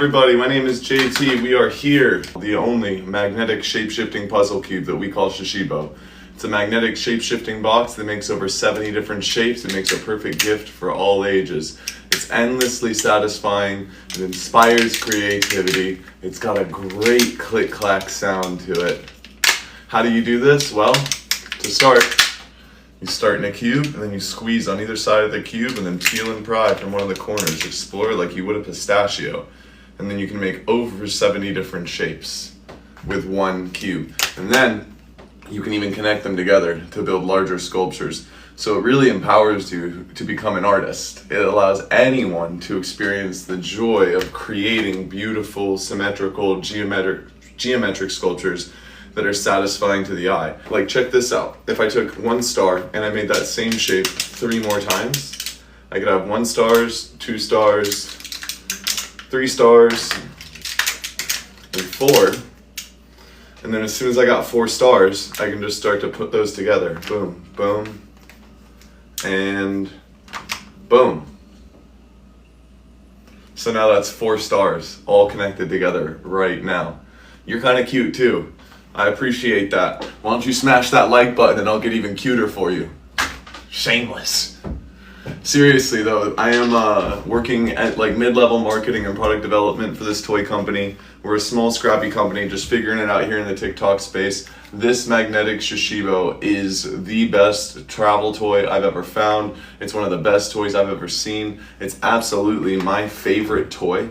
everybody, my name is JT. We are here, the only magnetic shape-shifting puzzle cube that we call Shashibo. It's a magnetic shape-shifting box that makes over 70 different shapes. It makes a perfect gift for all ages. It's endlessly satisfying. It inspires creativity. It's got a great click-clack sound to it. How do you do this? Well, to start, you start in a cube, and then you squeeze on either side of the cube, and then peel and pry from one of the corners. Explore like you would a pistachio. And then you can make over 70 different shapes with one cube. And then you can even connect them together to build larger sculptures. So it really empowers you to become an artist. It allows anyone to experience the joy of creating beautiful, symmetrical, geometric sculptures that are satisfying to the eye. Like, check this out. If I took one star and I made that same shape 3 more times, I could have 1 star, 2 stars, 3 stars, and 4. And then as soon as I got 4 stars, I can just start to put those together. Boom, boom, and boom. So now that's 4 stars all connected together right now. You're kind of cute too. I appreciate that. Why don't you smash that like button and I'll get even cuter for you. Shameless. Seriously though, I am working at like mid-level marketing and product development for this toy company. We're a small scrappy company just figuring it out here in the TikTok space. This magnetic Shashibo is the best travel toy I've ever found. It's one of the best toys I've ever seen. It's absolutely my favorite toy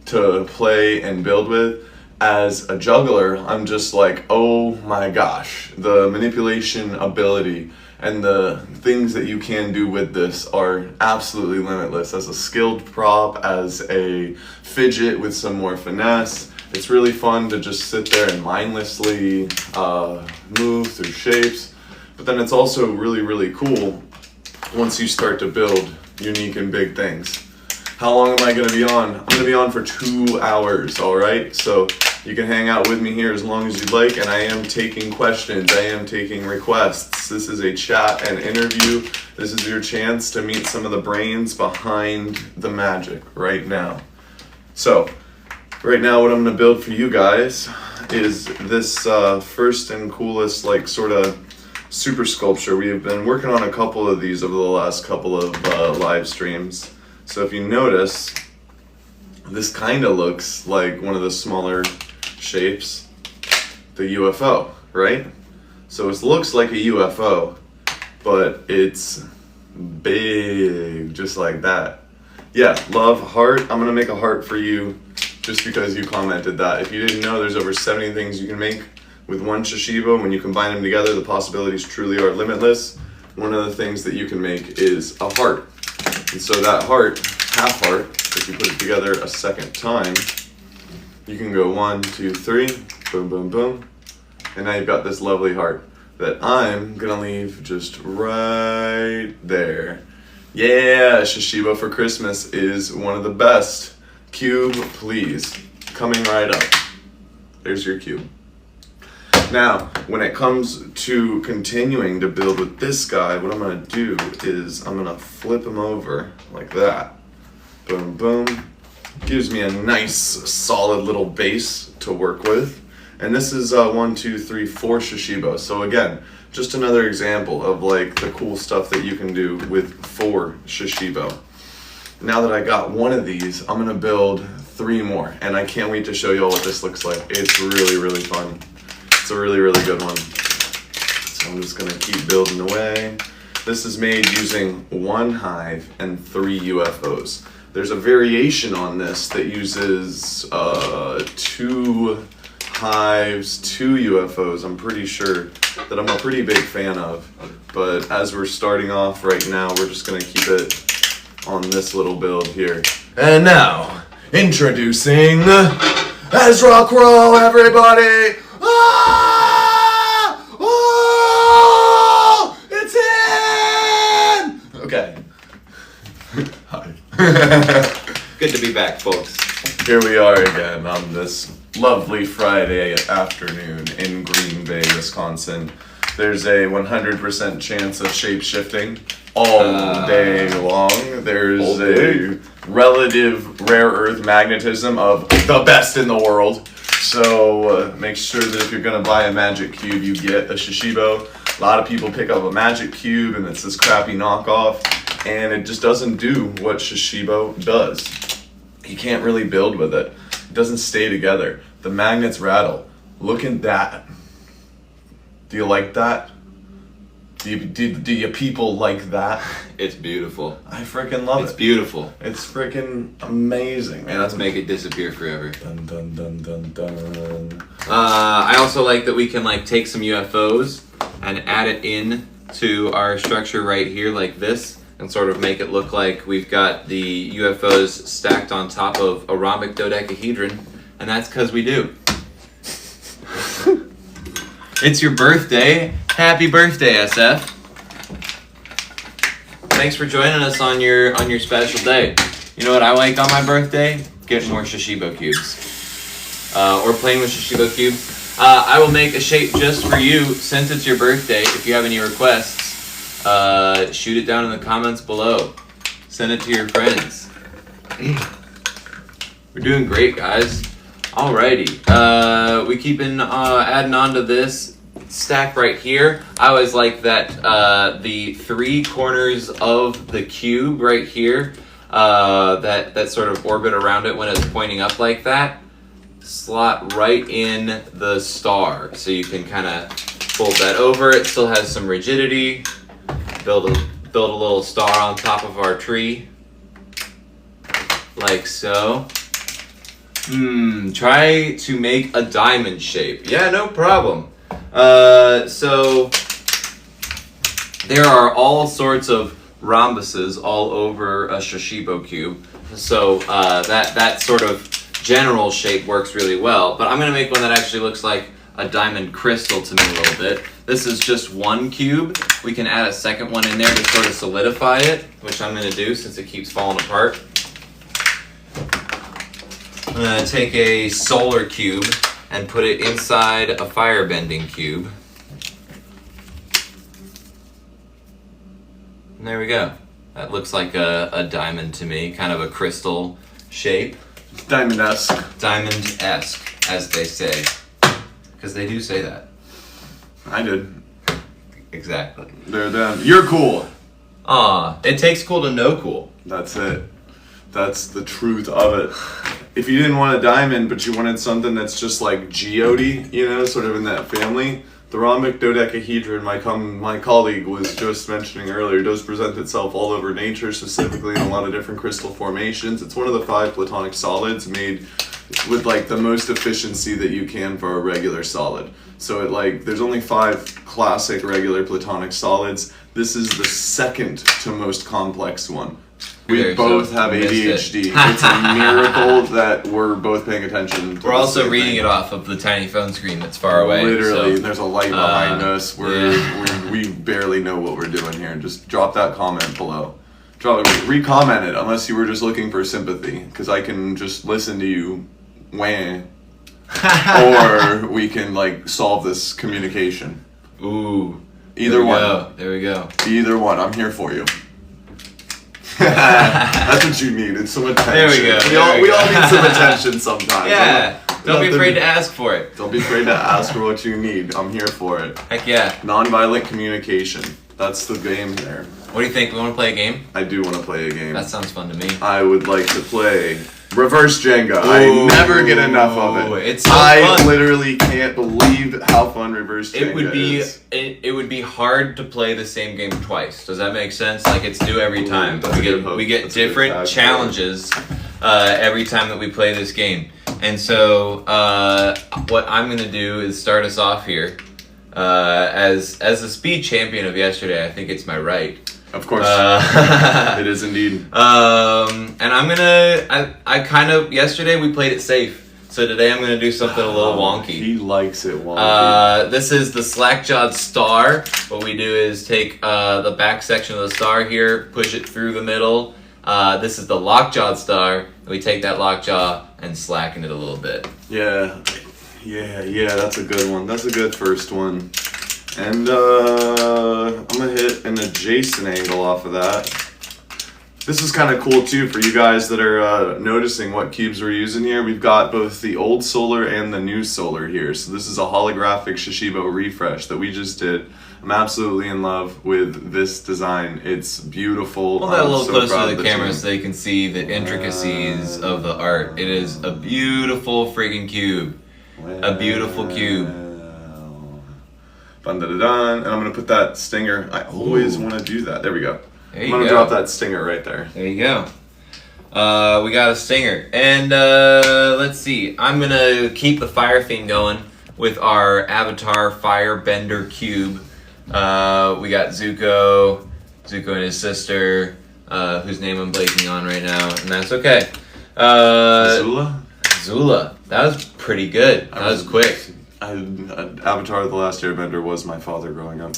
to play and build with. As a juggler, I'm just like, oh my gosh, the manipulation ability and the things that you can do with this are absolutely limitless. As a skilled prop, as a fidget with some more finesse, it's really fun to just sit there and mindlessly move through shapes. But then it's also really, really cool once you start to build unique and big things. How long am I gonna be on? I'm gonna be on for 2 hours, all right? So you can hang out with me here as long as you'd like, and I am taking questions, I am taking requests. This is a chat and interview. This is your chance to meet some of the brains behind the magic right now. So, right now what I'm gonna build for you guys is this first and coolest like sort of super sculpture. We have been working on a couple of these over the last couple of live streams. So if you notice, this kind of looks like one of the smaller shapes, the UFO, right? So it looks like a UFO, but it's big, just like that. Yeah, love, heart. I'm gonna make a heart for you just because you commented that. If you didn't know, there's over 70 things you can make with one Shashibo. When you combine them together, the possibilities truly are limitless. One of the things that you can make is a heart. And so that heart, half heart, if you put it together a second time, you can go 1, 2, 3, boom, boom, boom. And now you've got this lovely heart that I'm gonna leave just right there. Yeah, Shashibo for Christmas is one of the best. Cube, please. Coming right up. There's your cube. Now, when it comes to continuing to build with this guy, what I'm gonna do is I'm gonna flip him over like that. Boom, boom. Gives me a nice, solid little base to work with. And this is 1, 2, 3, 4 Shashibo. So again, just another example of like the cool stuff that you can do with 4 Shashibo. Now that I got one of these, I'm gonna build 3 more. And I can't wait to show you all what this looks like. It's really, really fun. It's a really, really good one. So I'm just gonna keep building away. This is made using 1 hive and 3 UFOs. There's a variation on this that uses 2 hives, 2 UFOs, I'm pretty sure, that I'm a pretty big fan of. But as we're starting off right now, we're just gonna keep it on this little build here. And now, introducing Ezra Crow, everybody! Ah! Oh! It's in! Okay. Hi. Good to be back, folks. Here we are again on this lovely Friday afternoon in Green Bay, Wisconsin. There's a 100% chance of shape-shifting all day long. There's a relative rare earth magnetism of the best in the world. So make sure that if you're gonna buy a magic cube, you get a Shashibo. A lot of people pick up a magic cube and it's this crappy knockoff, and it just doesn't do what Shashibo does. You can't really build with it. It doesn't stay together. The magnets rattle. Look at that. Do you like that? Do you people like that? It's beautiful. I freaking love it. It's beautiful. It's freaking amazing, man. And let's make it disappear forever. Dun dun dun dun dun. I also like that we can like take some UFOs and add it in to our structure right here like this, and sort of make it look like we've got the UFOs stacked on top of a rhombic dodecahedron, and that's because we do. It's your birthday. Happy birthday, SF. Thanks for joining us on your special day. You know what I like on my birthday? Getting more Shashibo cubes. Or playing with Shashibo cubes. I will make a shape just for you since it's your birthday. If you have any requests, shoot it down in the comments below. Send it to your friends. We're doing great, guys. Alrighty. We keep adding on to this stack right here. I always like that the three corners of the cube right here that sort of orbit around it when it's pointing up like that slot right in the star, so you can kind of fold that over. It still has some rigidity. Build a little star on top of our tree like so. Try to make a diamond shape. Yeah, no problem. So there are all sorts of rhombuses all over a Shashibo cube. So that sort of general shape works really well. But I'm going to make one that actually looks like a diamond crystal to me a little bit. This is just one cube. We can add a second one in there to sort of solidify it, which I'm going to do since it keeps falling apart. I'm going to take a solar cube and put it inside a firebending cube. And there we go. That looks like a diamond to me, kind of a crystal shape. Diamond-esque. Diamond-esque, as they say. Because they do say that. I did. Exactly. They're them. You're cool. Aw, it takes cool to know cool. That's it. That's the truth of it. If you didn't want a diamond, but you wanted something that's just like geode, you know, sort of in that family, the rhombic dodecahedron, my colleague was just mentioning earlier, does present itself all over nature, specifically in a lot of different crystal formations. It's one of the 5 platonic solids made with like the most efficiency that you can for a regular solid. So there's only 5 classic regular platonic solids. This is the second to most complex one. We both have ADHD. It's a miracle that we're both paying attention. We're also reading it off of the tiny phone screen that's far away. Literally, so, there's a light behind us. We barely know what we're doing here. Just drop that comment below. Re-comment it, unless you were just looking for sympathy, because I can just listen to you wah. Or we can like solve this communication. Ooh. Either one. There we go. Either one. I'm here for you. That's what you need. It's some attention. There we go. We all need some attention sometimes. Yeah. Don't be afraid to ask for it. Don't be afraid to ask for what you need. I'm here for it. Heck yeah. Nonviolent communication. That's the game there. What do you think? We want to play a game? I do want to play a game. That sounds fun to me. I would like to play reverse Jenga. I never get enough of it. It's so fun. I literally can't believe how fun reverse Jenga is. It would be hard to play the same game twice. Does that make sense? Like it's new every time. We get different challenges every time that we play this game. And so what I'm gonna do is start us off here. As the speed champion of yesterday, I think it's my right. Of course. It is indeed. And I'm gonna, I kind of, yesterday we played it safe. So today I'm gonna do something a little wonky. He likes it wonky. This is the slack-jawed star. What we do is take the back section of the star here, push it through the middle. This is the lock-jawed star. And we take that lockjaw and slacken it a little bit. Yeah, that's a good one. That's a good first one. And I'm gonna hit an adjacent angle off of that. This is kind of cool too for you guys that are noticing what cubes we're using here. We've got both the old solar and the new solar here. So this is a holographic Shashibo refresh that we just did. I'm absolutely in love with this design. It's beautiful. Hold that a little so closer proud to of the the camera team. so you can see the intricacies of the art. It is a beautiful friggin' cube. A beautiful cube. Dun, dun, dun, dun. And I'm going to put that stinger. I always want to do that. There we go. There I'm you going to go. drop that stinger right there. There you go. We got a stinger. And let's see. I'm going to keep the fire theme going with our Avatar Firebender cube. We got Zuko and his sister, whose name I'm blanking on right now, and that's okay. Zula. That was pretty good. That was quick. Avatar The Last Airbender was my father growing up.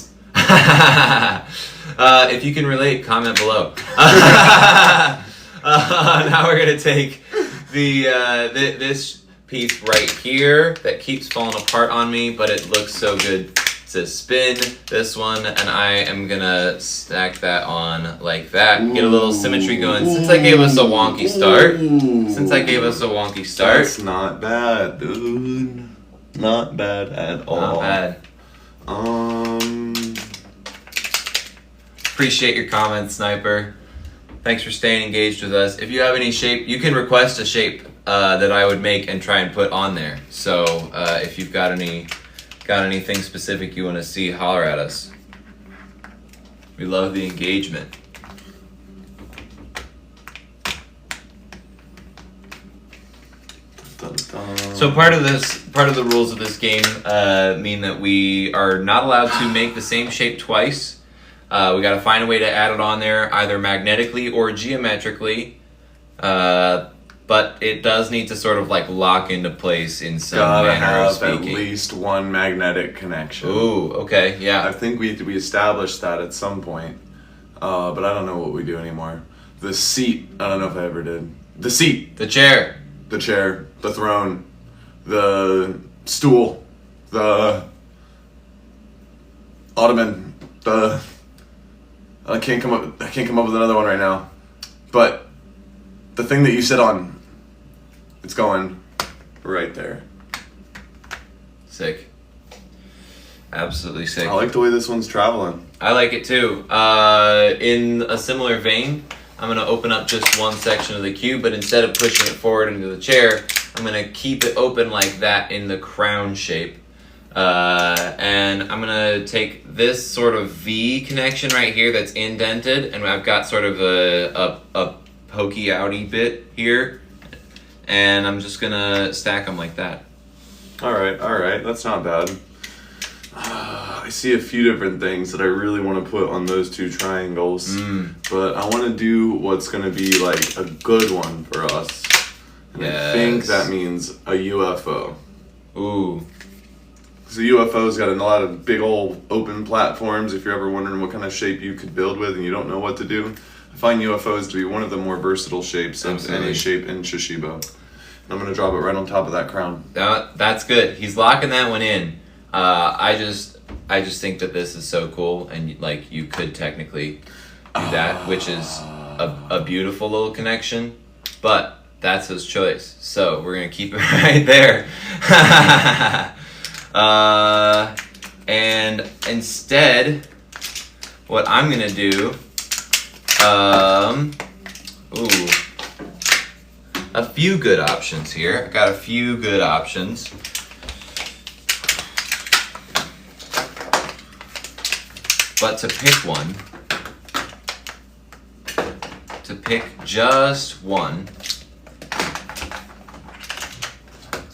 If you can relate, comment below. Now we're gonna take this piece right here that keeps falling apart on me, but it looks so good to spin. This one, and I am gonna stack that on like that. Get a little symmetry going. Since I gave us a wonky start. That's not bad, dude. Not bad at all. Not bad. Appreciate your comments, Sniper. Thanks for staying engaged with us. If you have any shape, you can request a shape that I would make and try and put on there. So if you've got anything specific you want to see, holler at us. We love the engagement. Dun, dun. So part of the rules of this game mean that we are not allowed to make the same shape twice. We got to find a way to add it on there, either magnetically or geometrically. But it does need to sort of like lock into place in some Gotta manner of have at speaking. least one magnetic connection. Ooh, okay, I yeah. think we established that at some point, but I don't know what we do anymore. The seat, I don't know if I ever did. The seat, The chair. the chair, the throne, the stool, the ottoman, I can't come up with another one right now. But the thing that you sit on, it's going right there. Sick. Absolutely sick. I like the way this one's traveling. I like it too. In a similar vein, I'm going to open up just one section of the cube, but instead of pushing it forward into the chair, I'm going to keep it open like that in the crown shape. And I'm going to take this sort of V connection right here that's indented, and I've got sort of a pokey outy bit here, and I'm just going to stack them like that. All right, that's not bad. I see a few different things that I really want to put on those two triangles, but I want to do what's going to be like a good one for us. And I think that means a UFO. Ooh. So the UFO's got a lot of big old open platforms. If you're ever wondering what kind of shape you could build with and you don't know what to do, I find UFOs to be one of the more versatile shapes of any shape in Shashibo. And I'm going to drop it right on top of that crown. That's good. He's locking that one in. I just think that this is so cool, and like you could technically do that, which is a beautiful little connection, but that's his choice. So we're gonna keep it right there. And instead, what I'm gonna do, a few good options here. I got a few good options. But to pick one, to pick just one,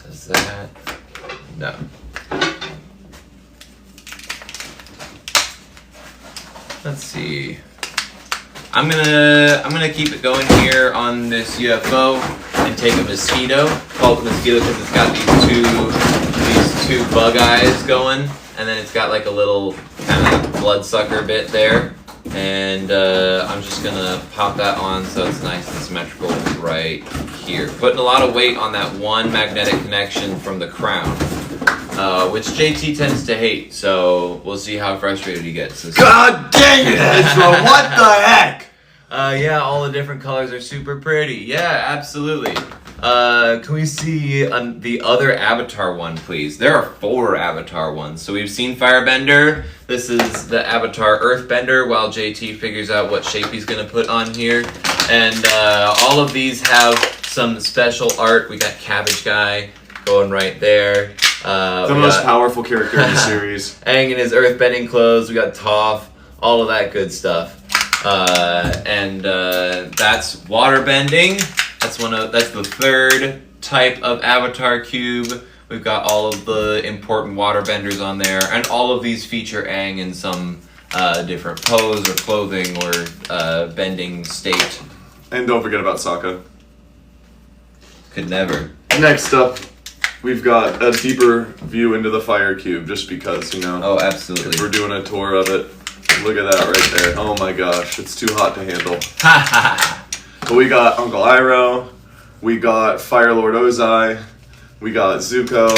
does that, no. Let's see. I'm gonna keep it going here on this UFO and take a mosquito. Call it the mosquito because it's got these two bug eyes going, and then it's got like a little kind of bloodsucker bit there, and I'm just gonna pop that on so it's nice and symmetrical right here. Putting a lot of weight on that one magnetic connection from the crown, which JT tends to hate, so we'll see how frustrated he gets. God dang it, Ezra! What the heck? Yeah, all the different colors are super pretty. Yeah, absolutely. Can we see the other Avatar one, please? There are 4 Avatar ones. So we've seen Firebender. This is the Avatar Earthbender while JT figures out what shape he's going to put on here. And all of these have some special art. We got Cabbage Guy going right there. The most powerful character in the series. Aang in his earthbending clothes. We got Toph. All of that good stuff. And that's waterbending. That's the 3rd type of Avatar cube. We've got all of the important waterbenders on there, and all of these feature Aang in some different pose or clothing or bending state. And don't forget about Sokka. Could never. Next up, we've got a deeper view into the fire cube, just because, you know. Oh, absolutely. We're doing a tour of it. Look at that right there. Oh my gosh, it's too hot to handle. But we got Uncle Iroh, we got Fire Lord Ozai, we got Zuko,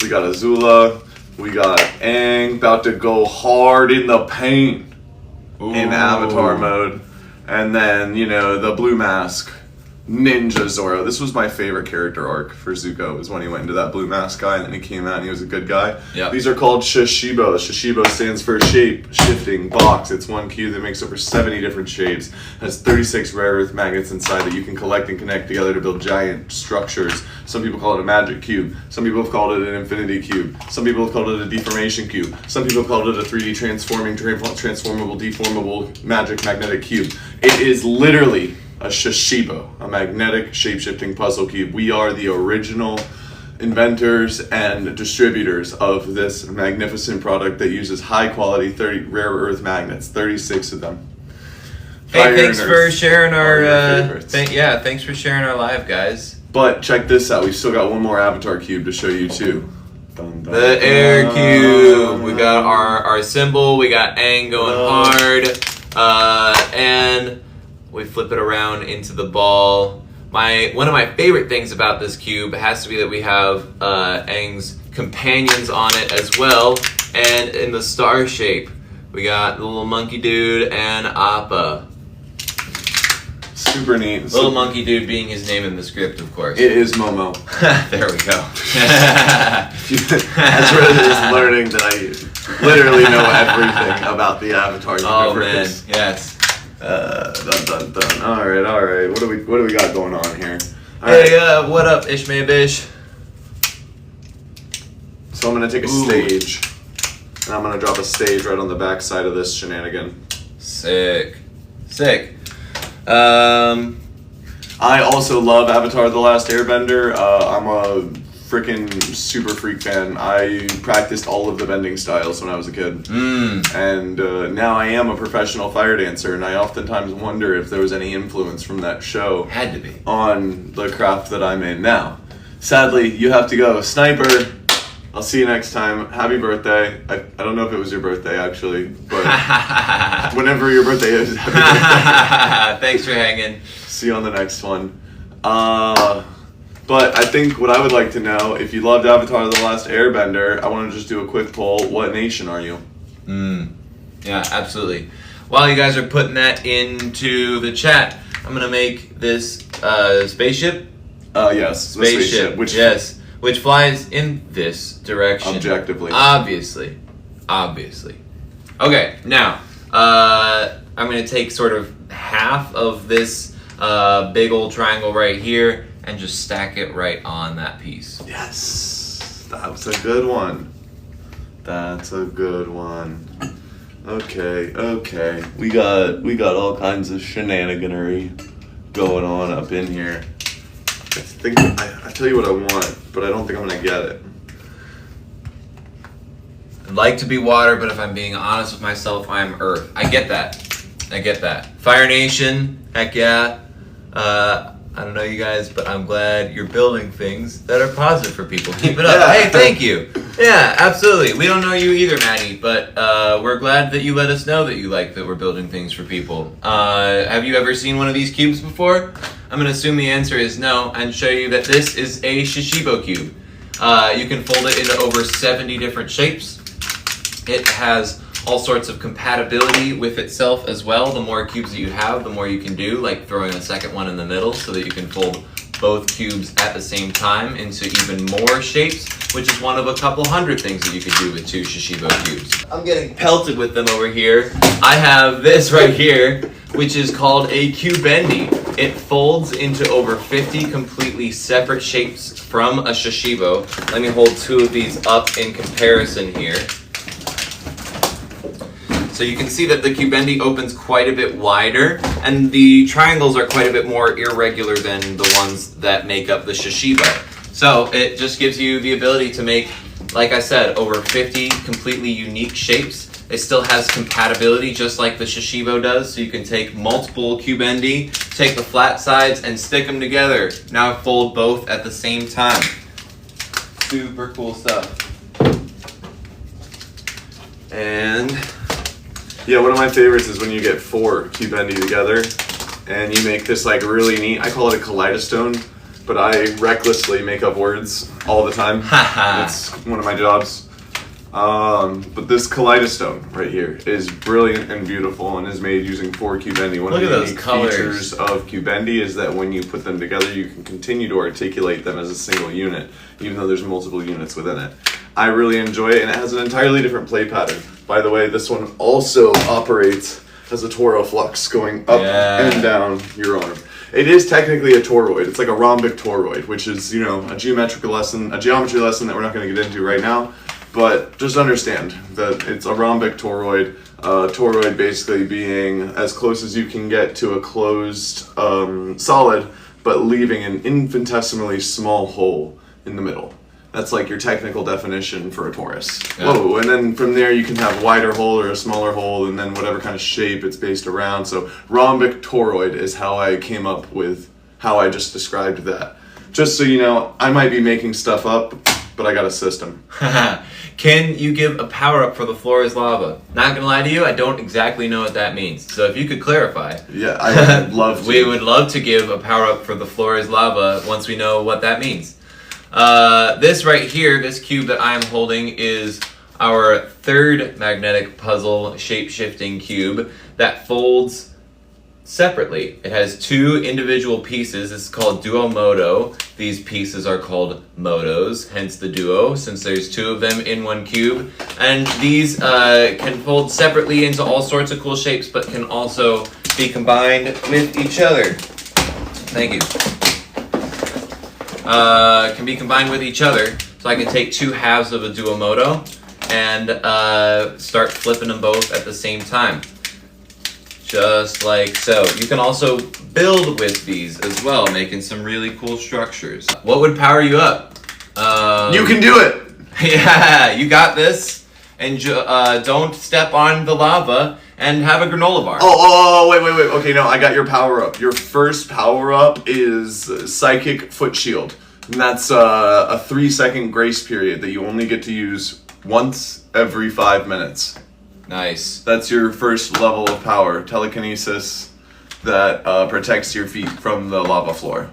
we got Azula, we got Aang about to go hard in the paint in Avatar mode. And then, you know, the blue mask, Ninja Zoro. This was my favorite character arc for Zuko, was when he went into that blue mask guy and then he came out and he was a good guy. Yep. These are called Shashibo. Shashibo stands for shape, shifting, box. It's one cube that makes over 70 different shapes. Has 36 rare earth magnets inside that you can collect and connect together to build giant structures. Some people call it a magic cube. Some people have called it an infinity cube. Some people have called it a deformation cube. Some people have called it a 3D transformable, deformable, magic magnetic cube. It is literally a Shashibo, a magnetic shape-shifting puzzle cube. We are the original inventors and distributors of this magnificent product that uses high-quality rare earth magnets, 36 of them. Hey, thanks for sharing our thanks for sharing our live, guys. But check this out, we've still got one more Avatar cube to show you too. Dun, dun, The air cube. We got our symbol. We got Aang going hard, and we flip it around into the ball. One of my favorite things about this cube has to be that we have Aang's companions on it as well, and in the star shape, we got the little monkey dude and Appa. Super neat. Little monkey dude being his name in the script, of course. It is Momo. There we go. As we're just learning that I literally know everything about the Avatar universe. Oh man, yes. Dun dun dun. All right. What do we got going on here? Hey, what up, Ishmael Bish? So I'm gonna take a stage, and I'm gonna drop a stage right on the back side of this shenanigan. Sick. I also love Avatar: The Last Airbender. I'm a freaking super freak fan. I practiced all of the bending styles when I was a kid. And now I am a professional fire dancer, and I oftentimes wonder if there was any influence from that show Had to be. on the craft that I'm in now. Sadly, you have to go. Sniper, I'll see you next time. Happy birthday. I don't know if it was your birthday, actually, but whenever your birthday is, happy birthday. Thanks for hanging. See you on the next one. But I think what I would like to know, if you loved Avatar: The Last Airbender, I want to just do a quick poll. What nation are you? Yeah, absolutely. While you guys are putting that into the chat, I'm going to make this spaceship. Yes. Spaceship, which flies in this direction. Objectively. Obviously. Okay, now, I'm going to take sort of half of this big old triangle right here and just stack it right on that piece. Yes. That's a good one. Okay. We got all kinds of shenaniganery going on up in here. I tell you what I want, but I don't think I'm gonna get it. I'd like to be water, but if I'm being honest with myself, I'm earth. I get that. Fire Nation, heck yeah. I don't know you guys, but I'm glad you're building things that are positive for people. Keep it up. Yeah. Hey, thank you. Yeah, absolutely. We don't know you either, Maddie, but we're glad that you let us know that you like that we're building things for people. Have you ever seen one of these cubes before? I'm going to assume the answer is no, and show you that this is a Shashibo cube. You can fold it into over 70 different shapes. It has all sorts of compatibility with itself as well. The more cubes that you have, the more you can do, like throwing a second one in the middle so that you can fold both cubes at the same time into even more shapes, which is one of a couple hundred things that you could do with 2 Shashibo cubes. I'm getting pelted with them over here. I have this right here, which is called a Cubendi. It folds into over 50 completely separate shapes from a Shashibo. Let me hold 2 of these up in comparison here. So you can see that the Cubendi opens quite a bit wider, and the triangles are quite a bit more irregular than the ones that make up the Shashibo. So it just gives you the ability to make, like I said, over 50 completely unique shapes. It still has compatibility just like the Shashibo does, so you can take multiple Cubendi, take the flat sides, and stick them together. Now fold both at the same time. Super cool stuff. And yeah, one of my favorites is when you get 4 Cubendi together and you make this like really neat, I call it a kaleidostone, but I recklessly make up words all the time. It's one of my jobs. But this kaleidostone right here is brilliant and beautiful and is made using 4 Cubendi. One of the unique features of Cubendi is that when you put them together, you can continue to articulate them as a single unit, even though there's multiple units within it. I really enjoy it, and it has an entirely different play pattern. By the way, this one also operates as a toro flux, going up and down your arm. It is technically a toroid. It's like a rhombic toroid, which is, you know, a geometry lesson that we're not going to get into right now. But just understand that it's a rhombic toroid. Toroid basically being as close as you can get to a closed solid, but leaving an infinitesimally small hole in the middle. That's like your technical definition for a torus. Yeah. Whoa, and then from there you can have a wider hole or a smaller hole, and then whatever kind of shape it's based around. So rhombic toroid is how I came up with how I just described that. Just so you know, I might be making stuff up, but I got a system. Can you give a power-up for the floor is lava? Not gonna lie to you, I don't exactly know what that means. So if you could clarify. Yeah, I would love to. We would love to give a power-up for the floor is lava once we know what that means. This right here, this cube that I'm holding, is our 3rd magnetic puzzle shape-shifting cube that folds separately. It has 2 individual pieces. It's called duo modo. These pieces are called modos, hence the duo, since there's 2 of them in one cube. And these can fold separately into all sorts of cool shapes, but can also be combined with each other. Thank you. Can be combined with each other. So I can take 2 halves of a duo modo and start flipping them both at the same time. Just like so. You can also build with these as well, making some really cool structures. What would power you up? You can do it! Yeah, you got this. And don't step on the lava and have a granola bar. Wait. Okay, no, I got your power up. Your first power up is Psychic Foot Shield. And that's a 3-second grace period that you only get to use once every 5 minutes. Nice. That's your first level of power, telekinesis that protects your feet from the lava floor.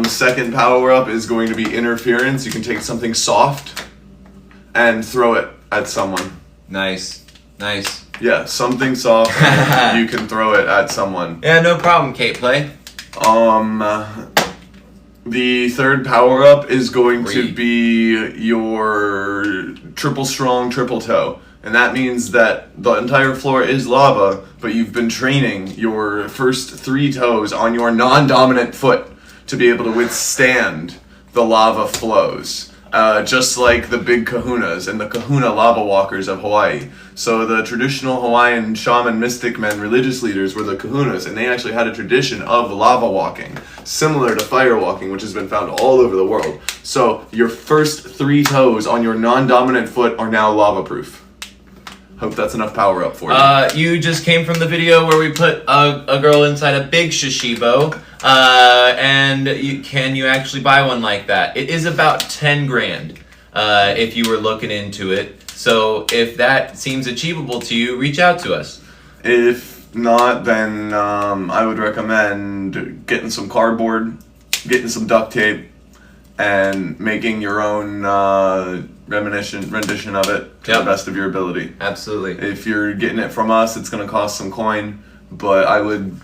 Second power up is going to be interference. You can take something soft and throw it at someone. Nice. Yeah, something soft, and you can throw it at someone. Yeah, no problem, Kate Play. The third power up is going to be your triple strong, triple toe. And that means that the entire floor is lava, but you've been training your first 3 toes on your non-dominant foot to be able to withstand the lava flows. Just like the big kahunas and the kahuna lava walkers of Hawaii. So the traditional Hawaiian shaman mystic men, religious leaders, were the kahunas, and they actually had a tradition of lava walking, similar to fire walking, which has been found all over the world. So your first 3 toes on your non-dominant foot are now lava-proof. Hope that's enough power up for you. You just came from the video where we put a girl inside a big Shashibo, and can you actually buy one like that? It is about 10 grand if you were looking into it. So if that seems achievable to you, reach out to us. If not, then I would recommend getting some cardboard, getting some duct tape, and making your own rendition of it to the best of your ability. Absolutely. If you're getting it from us, it's going to cost some coin, but I would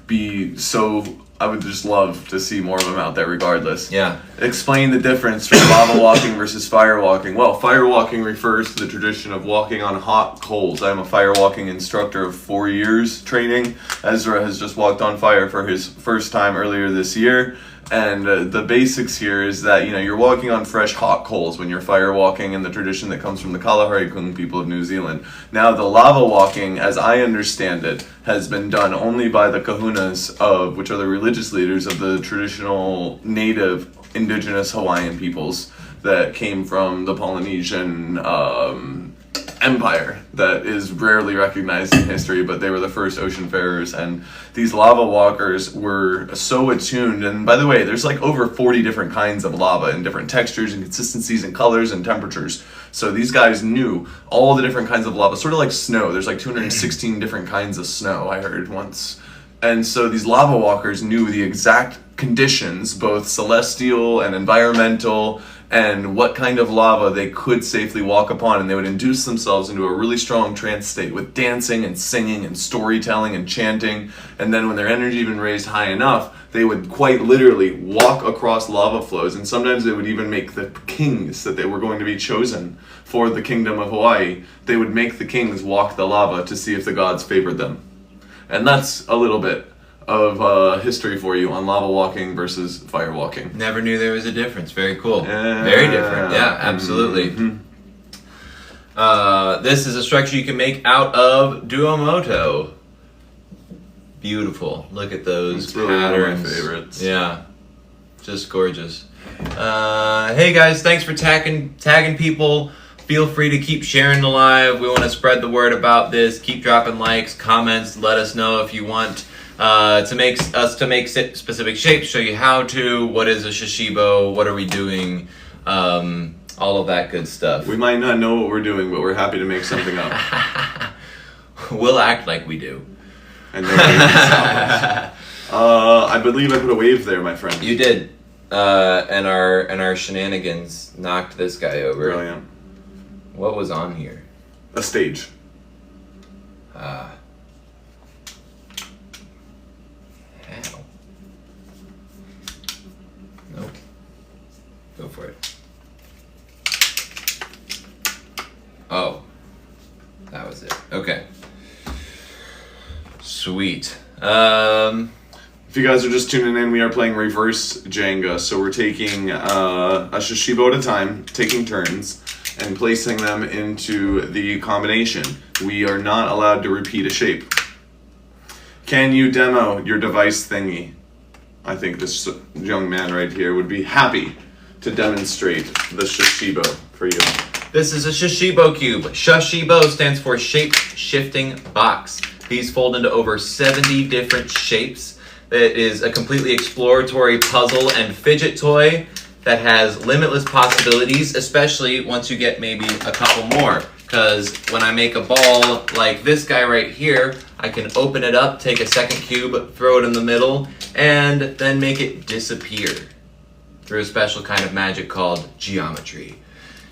just love to see more of them out there regardless. Yeah. Explain the difference from lava walking versus fire walking. Well, fire walking refers to the tradition of walking on hot coals. I'm a fire walking instructor of 4 years training. Ezra has just walked on fire for his first time earlier this year. And the basics here is that, you're walking on fresh hot coals when you're fire walking, in the tradition that comes from the Kalahari Kung people of New Zealand. Now, the lava walking, as I understand it, has been done only by the kahunas which are the religious leaders of the traditional native indigenous Hawaiian peoples that came from the Polynesian empire that is rarely recognized in history, but they were the first oceanfarers, and these lava walkers were so attuned. And by the way, there's like over 40 different kinds of lava in different textures and consistencies and colors and temperatures. So these guys knew all the different kinds of lava, sort of like snow. There's like 216 different kinds of snow, I heard once. And so these lava walkers knew the exact conditions, both celestial and environmental, and what kind of lava they could safely walk upon, and they would induce themselves into a really strong trance state with dancing and singing and storytelling and chanting. And then when their energy even raised high enough, they would quite literally walk across lava flows, and sometimes they would even make the kings that they were going to be chosen for the kingdom of Hawaii, they would make the kings walk the lava to see if the gods favored them. And that's a little bit of history for you on lava walking versus fire walking. Never knew there was a difference. Very cool. Very different. Yeah, absolutely. Mm-hmm. This is a structure you can make out of Duomoto. Beautiful. Look at those it's really one of patterns. my favorites. Yeah, just gorgeous. Hey guys, thanks for tagging people. Feel free to keep sharing the live. We want to spread the word about this. Keep dropping likes, comments. Let us know if you want to make specific shapes, show you how to, what is a Shashibo, what are we doing, all of that good stuff. We might not know what we're doing, but we're happy to make something up. We'll act like we do. And nobody can stop us. I believe I put a wave there, my friend. You did. And our shenanigans knocked this guy over. Brilliant. What was on here? A stage. How? Nope. Go for it. Oh. That was it. Okay. Sweet. If you guys are just tuning in, we are playing reverse Jenga. So we're taking a Shashibo at a time, taking turns, and placing them into the combination. We are not allowed to repeat a shape. Can you demo your device thingy? I think this young man right here would be happy to demonstrate the Shashibo for you. This is a Shashibo cube. Shashibo stands for shape-shifting box. These fold into over 70 different shapes. It is a completely exploratory puzzle and fidget toy that has limitless possibilities, especially once you get maybe a couple more. Because when I make a ball like this guy right here, I can open it up, take a second cube, throw it in the middle, and then make it disappear through a special kind of magic called geometry.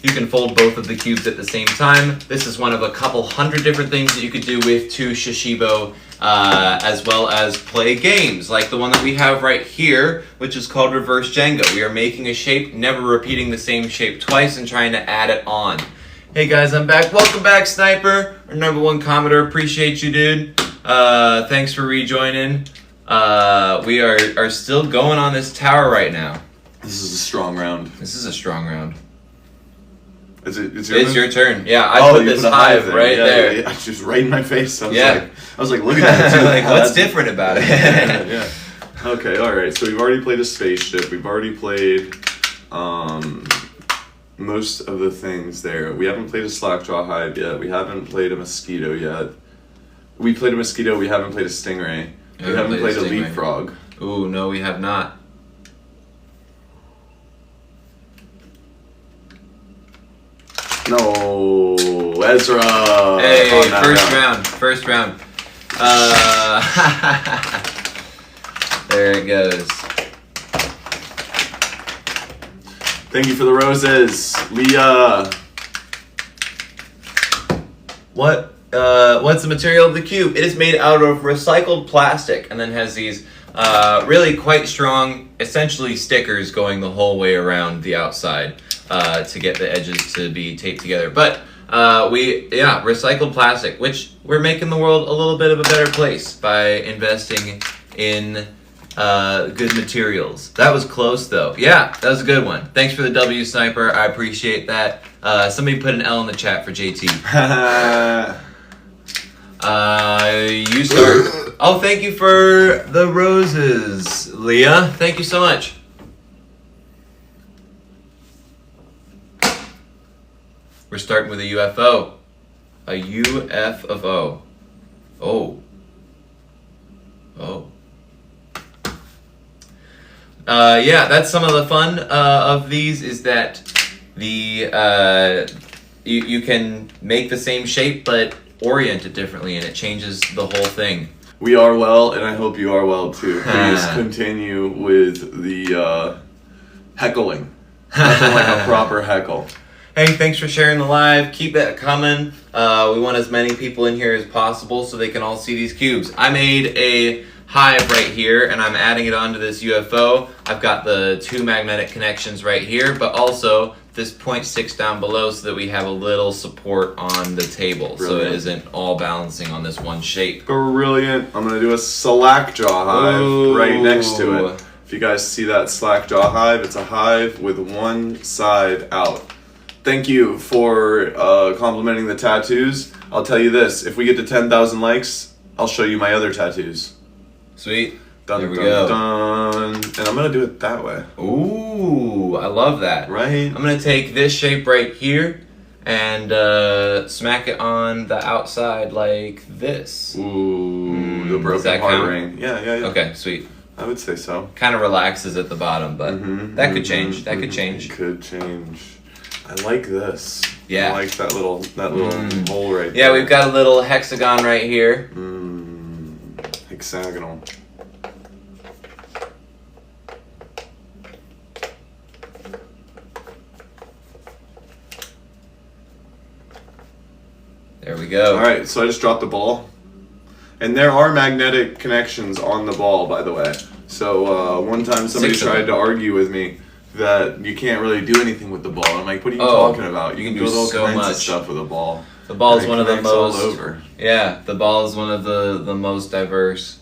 You can fold both of the cubes at the same time. This is one of a couple hundred different things that you could do with two Shashibo, as well as play games, like the one that we have right here, which is called Reverse Jenga. We are making a shape, never repeating the same shape twice, and trying to add it on. Hey guys, I'm back. Welcome back, Sniper, our #1 commenter. Appreciate you, dude. Thanks for rejoining. We are still going on this tower right now. This is a strong round. This is a strong round. It's your turn. Yeah, I put this hive right there. Yeah, just right in my face. I was like, look at that. Like, what's different about it? Yeah. Okay, alright. So we've already played a spaceship. We've already played most of the things there. We haven't played a slackjaw hive yet. We haven't played a mosquito yet. We played a mosquito. We haven't played a stingray. We haven't played a leapfrog. Ooh, no, we have not. No, Ezra. Hey, first round. There it goes. Thank you for the roses, Leah. What's the material of the cube? It is made out of recycled plastic and then has these really quite strong, essentially stickers going the whole way around the outside to get the edges to be taped together. But recycled plastic, which we're making the world a little bit of a better place by investing in good materials. That was close though. Yeah, that was a good one. Thanks for the W, Sniper. I appreciate that. Somebody put an L in the chat for JT. You start. Oh, thank you for the roses, Leah. Thank you so much. We're starting with a UFO. A UFO. Oh. Oh. Yeah, that's some of the fun of these is that the you can make the same shape but orient it differently and it changes the whole thing. We are well, and I hope you are well too. Please continue with the heckling. Nothing like a proper heckle. Hey, thanks for sharing the live. Keep it coming. We want as many people in here as possible so they can all see these cubes. I made a hive right here, and I'm adding it onto this UFO. I've got the 2 magnetic connections right here, but also this 0.6 down below so that we have a little support on the table. Brilliant. So it isn't all balancing on this one shape. Brilliant. I'm going to do a slack jaw hive right next to it. If you guys see that slack jaw hive, it's a hive with one side out. Thank you for complimenting the tattoos. I'll tell you this, if we get to 10,000 likes, I'll show you my other tattoos. Sweet. Dun, there we dun, go. Dun. And I'm going to do it that way. Ooh, I love that. Right? I'm going to take this shape right here and smack it on the outside like this. Ooh, the broken heart ring. Yeah. Okay, sweet. I would say so. Kind of relaxes at the bottom, but that could change. That could change. It could change. I like this. Yeah. I like that little hole right there. Yeah, we've got a little hexagon right here. Hexagonal. There we go. Alright, so I just dropped the ball. And there are magnetic connections on the ball, by the way. So one time somebody tried to argue with me that you can't really do anything with the ball. I'm like, what are you talking about? You can do all kinds of stuff with a ball. The ball is one of the most all over. Yeah, the ball is one of the most diverse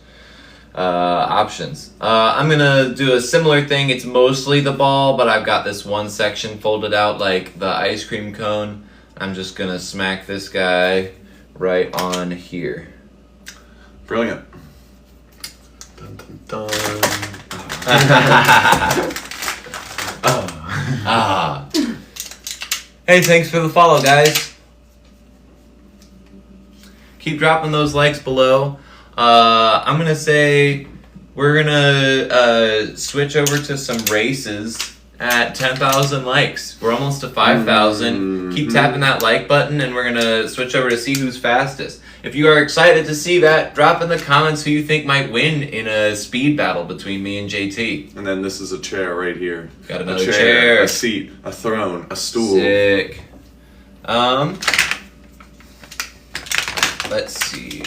options. I'm gonna do a similar thing. It's mostly the ball, but I've got this one section folded out like the ice cream cone. I'm just gonna smack this guy right on here. Brilliant. Dun, dun, dun. Hey, thanks for the follow, guys. Keep dropping those likes below. I'm gonna say we're gonna switch over to some races at 10,000 likes. We're almost to 5,000. Keep tapping that like button, and we're gonna switch over to see who's fastest. If you are excited to see that, drop in the comments who you think might win in a speed battle between me and JT. And then this is a chair right here. Got another chair. A seat, a throne, a stool. Sick. Let's see.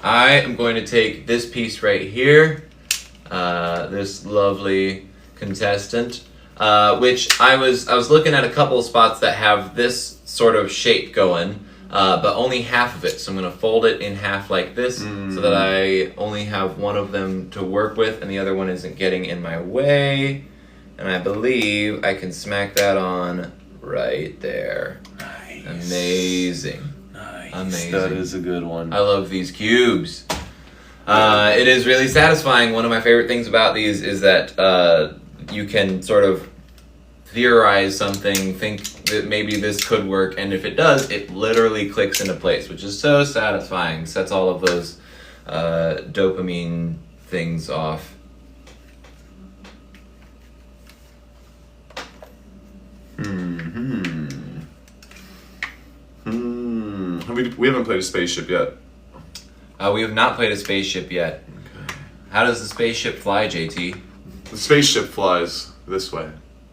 I am going to take this piece right here, this lovely contestant, which I was looking at a couple of spots that have this sort of shape going, but only half of it. So I'm going to fold it in half like this so that I only have one of them to work with and the other one isn't getting in my way. And I believe I can smack that on right there. Nice. Amazing. Nice. Amazing. That is a good one. I love these cubes. It is really satisfying. One of my favorite things about these is that you can sort of theorize something, think that maybe this could work, and if it does, it literally clicks into place, which is so satisfying. Sets all of those dopamine things off. We haven't played a spaceship yet. We have not played a spaceship yet. Okay. How does the spaceship fly, JT? The spaceship flies this way.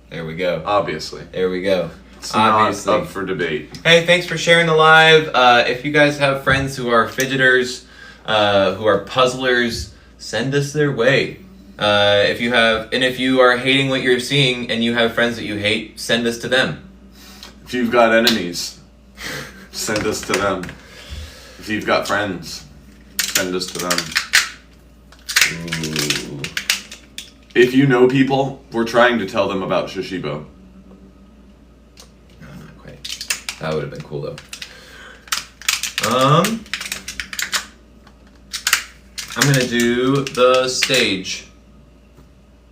There we go. Obviously. There we go. It's Obviously. not up for debate. Hey, thanks for sharing the live. If you guys have friends who are fidgeters, who are puzzlers, send us their way. If you are hating what you're seeing and you have friends that you hate, send us to them. If you've got enemies, send us to them. If you've got friends, send us to them. Ooh. If you know people, we're trying to tell them about Shashibo. No, not quite. That would have been cool though. I'm gonna do the stage.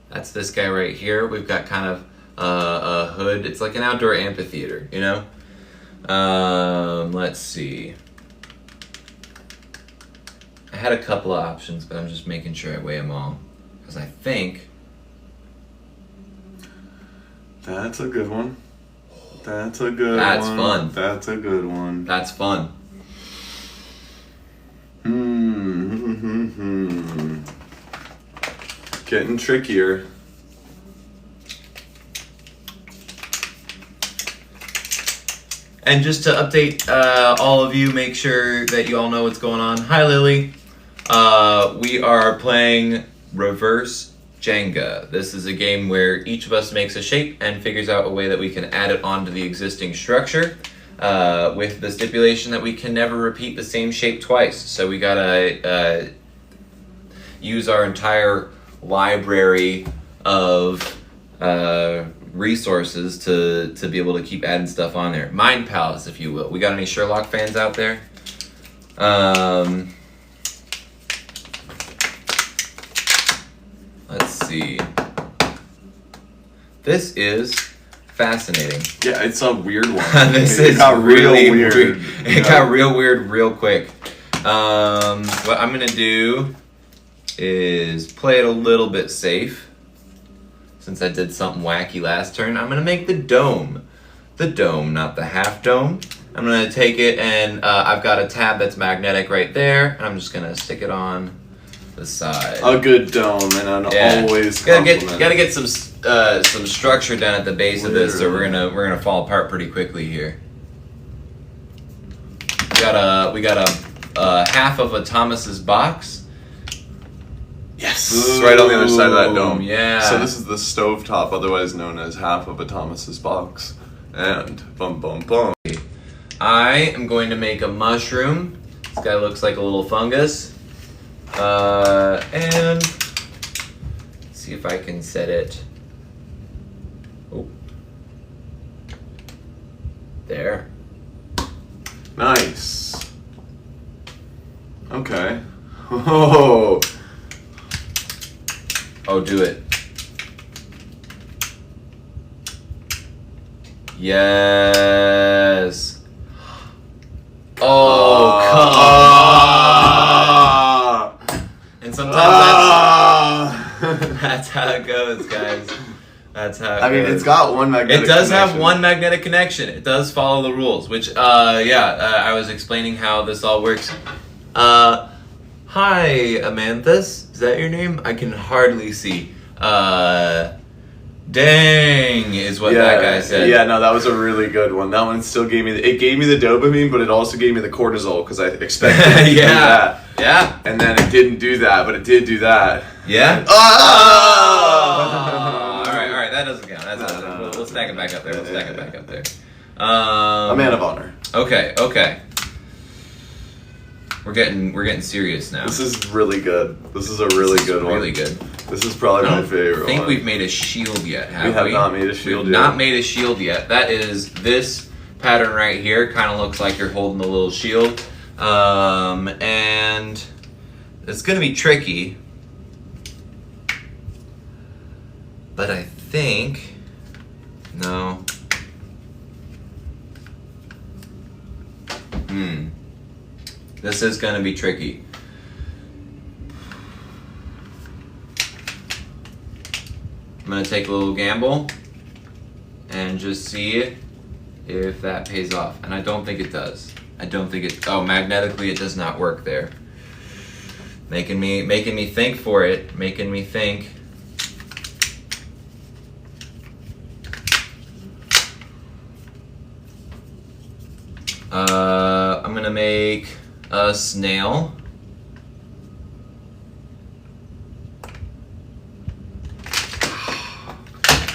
That's this guy right here. We've got kind of a hood. It's like an outdoor amphitheater, you know? Let's see. I had a couple of options, but I'm just making sure I weigh them all. Because I think... That's a good one. That's a good That's one. fun. That's a good one. That's fun. Getting trickier. And just to update all of you, make sure that you all know what's going on. Hi, Lily. We are playing Reverse Jenga. This is a game where each of us makes a shape and figures out a way that we can add it onto the existing structure, with the stipulation that we can never repeat the same shape twice. So we gotta use our entire library of resources to be able to keep adding stuff on there. Mind palace, if you will. We got any Sherlock fans out there? Let's see. This is fascinating. Yeah, it's a weird one. This It is got really real weird. weird. It got real weird real quick. What I'm gonna do is play it a little bit safe. Since I did something wacky last turn, I'm gonna make the dome. The dome, not the half dome. I'm gonna take it and I've got a tab that's magnetic right there, and I'm just gonna stick it on the side. A good dome, and an always gotta compliment. get some structure down at the base of this, so we're gonna fall apart pretty quickly here. We got a half of a Thomas's box. Yes, right on the other side of that dome. Yeah. So this is the stovetop, otherwise known as half of a Thomas's box. And bum bum bum. I am going to make a mushroom. This guy looks like a little fungus. And let's see if I can set it. Oh. There. Nice. Okay. Oh. Oh, do it. Yes. Oh, come on. And sometimes that's how it goes, guys. That's how it goes. I mean, it's got one magnetic It does have connection. one magnetic connection. It does follow the rules, which, I was explaining how this all works. Hi, Amanthus. Is that your name? I can hardly see. Dang is what that guy said. Yeah, no, that was a really good one. That one still gave me it gave me the dopamine, but it also gave me the cortisol because I expected it to do that. Yeah. And then it didn't do that, but it did do that. Yeah? Oh! Alright, that doesn't count. We'll stack it back up there. A man of honor. Okay. We're getting serious now. This is really good. This is a really good one. Really good. This is probably my favorite one. I think we've made a shield yet, have we? We have not made a shield We've yet. not made a shield yet. That is this pattern right here. Kind of looks like you're holding a little shield. And it's going to be tricky. But I think... No. This is going to be tricky. I'm going to take a little gamble and just see if that pays off. And I don't think it does. Oh, magnetically it does not work there. Making me think for it. Making me think. I'm gonna make a snail.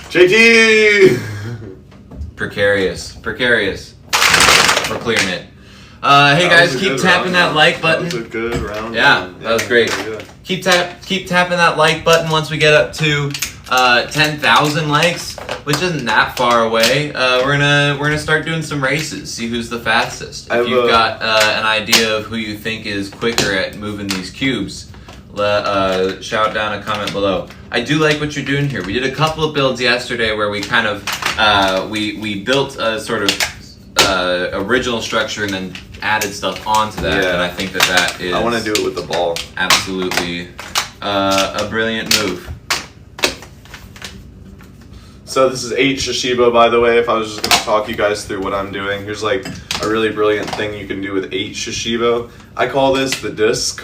JT! Precarious. We're clearing it. Hey guys, keep tapping that like button. That was a good round. Yeah, that was great. Keep tapping that like button once we get up to 10,000 likes, which isn't that far away. We're gonna start doing some races, see who's the fastest. If you've got an idea of who you think is quicker at moving these cubes, shout down a comment below. I do like what you're doing here. We did a couple of builds yesterday where we kind of we built a sort of original structure and then added stuff onto that. Yeah. And I think that is. I want to do it with the ball. Absolutely, a brilliant move. So this is 8 Shashibo, by the way. If I was just going to talk you guys through what I'm doing, here's like a really brilliant thing you can do with 8 Shashibo. I call this the disc,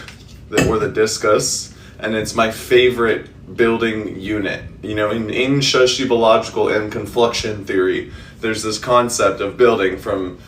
or the discus, and it's my favorite building unit. You know, in Shashibological and confluxion theory, there's this concept of building from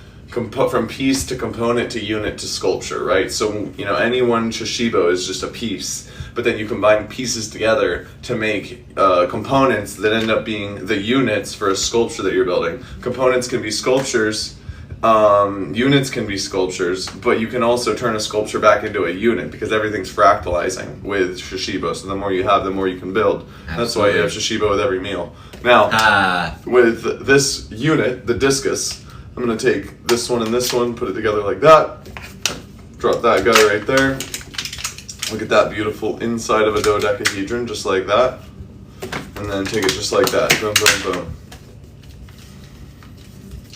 piece to component to unit to sculpture, right? So, you know, any one Shashibo is just a piece, but then you combine pieces together to make components that end up being the units for a sculpture that you're building. Components can be sculptures, units can be sculptures, but you can also turn a sculpture back into a unit because everything's fractalizing with Shashibo. So the more you have, the more you can build. Absolutely. That's why you have Shashibo with every meal. Now, with this unit, the discus, I'm going to take this one and this one, put it together like that, drop that guy right there. Look at that beautiful inside of a dodecahedron, just like that. And then take it just like that, boom, boom, boom.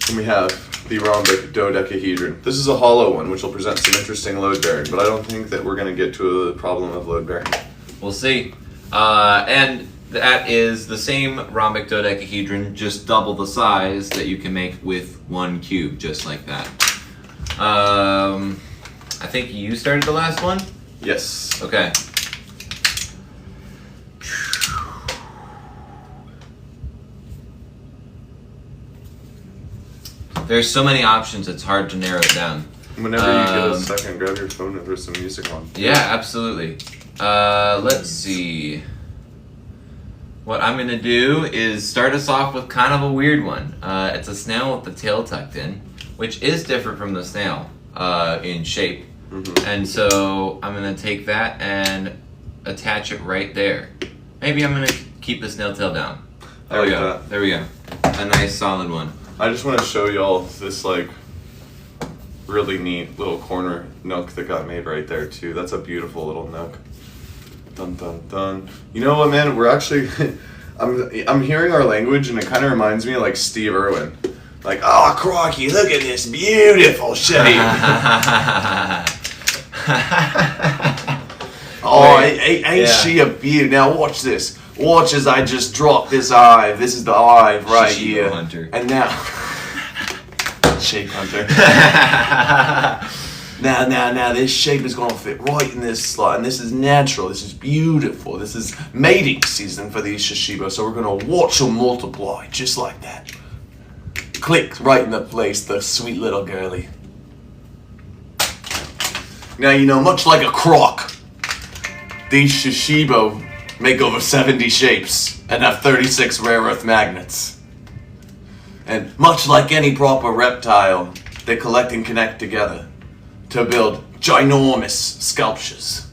And we have the rhombic dodecahedron. This is a hollow one, which will present some interesting load bearing, but I don't think that we're going to get to a problem of load bearing. We'll see. And that is the same rhombic dodecahedron, just double the size that you can make with one cube, just like that. I think you started the last one? Yes. Okay. There's so many options, it's hard to narrow it down. Whenever you get a second, grab your phone and throw some music on. Yeah, absolutely. Let's see. What I'm going to do is start us off with kind of a weird one. It's a snail with the tail tucked in, which is different from the snail in shape. Mm-hmm. And so I'm going to take that and attach it right there. Maybe I'm going to keep the snail tail down. There we go. There we go. A nice solid one. I just want to show y'all this like really neat little corner nook that got made right there too. That's a beautiful little nook. Dun dun dun. You know what, man? We're actually I'm hearing our language and it kind of reminds me of like Steve Irwin. Like, oh crikey, look at this beautiful shape. Oh, ain't she a beauty? Now watch this. Watch as I just drop this hive. This is the hive right Shashibo here. Hunter. And now, shape hunter. Now, this shape is gonna fit right in this slot, and this is natural. This is beautiful. This is mating season for these Shashibo. So we're gonna watch them multiply just like that. Click right in the place, the sweet little girly. Now, you know, much like a croc, these Shashibo make over 70 shapes and have 36 rare earth magnets. And much like any proper reptile, they collect and connect together to build ginormous sculptures.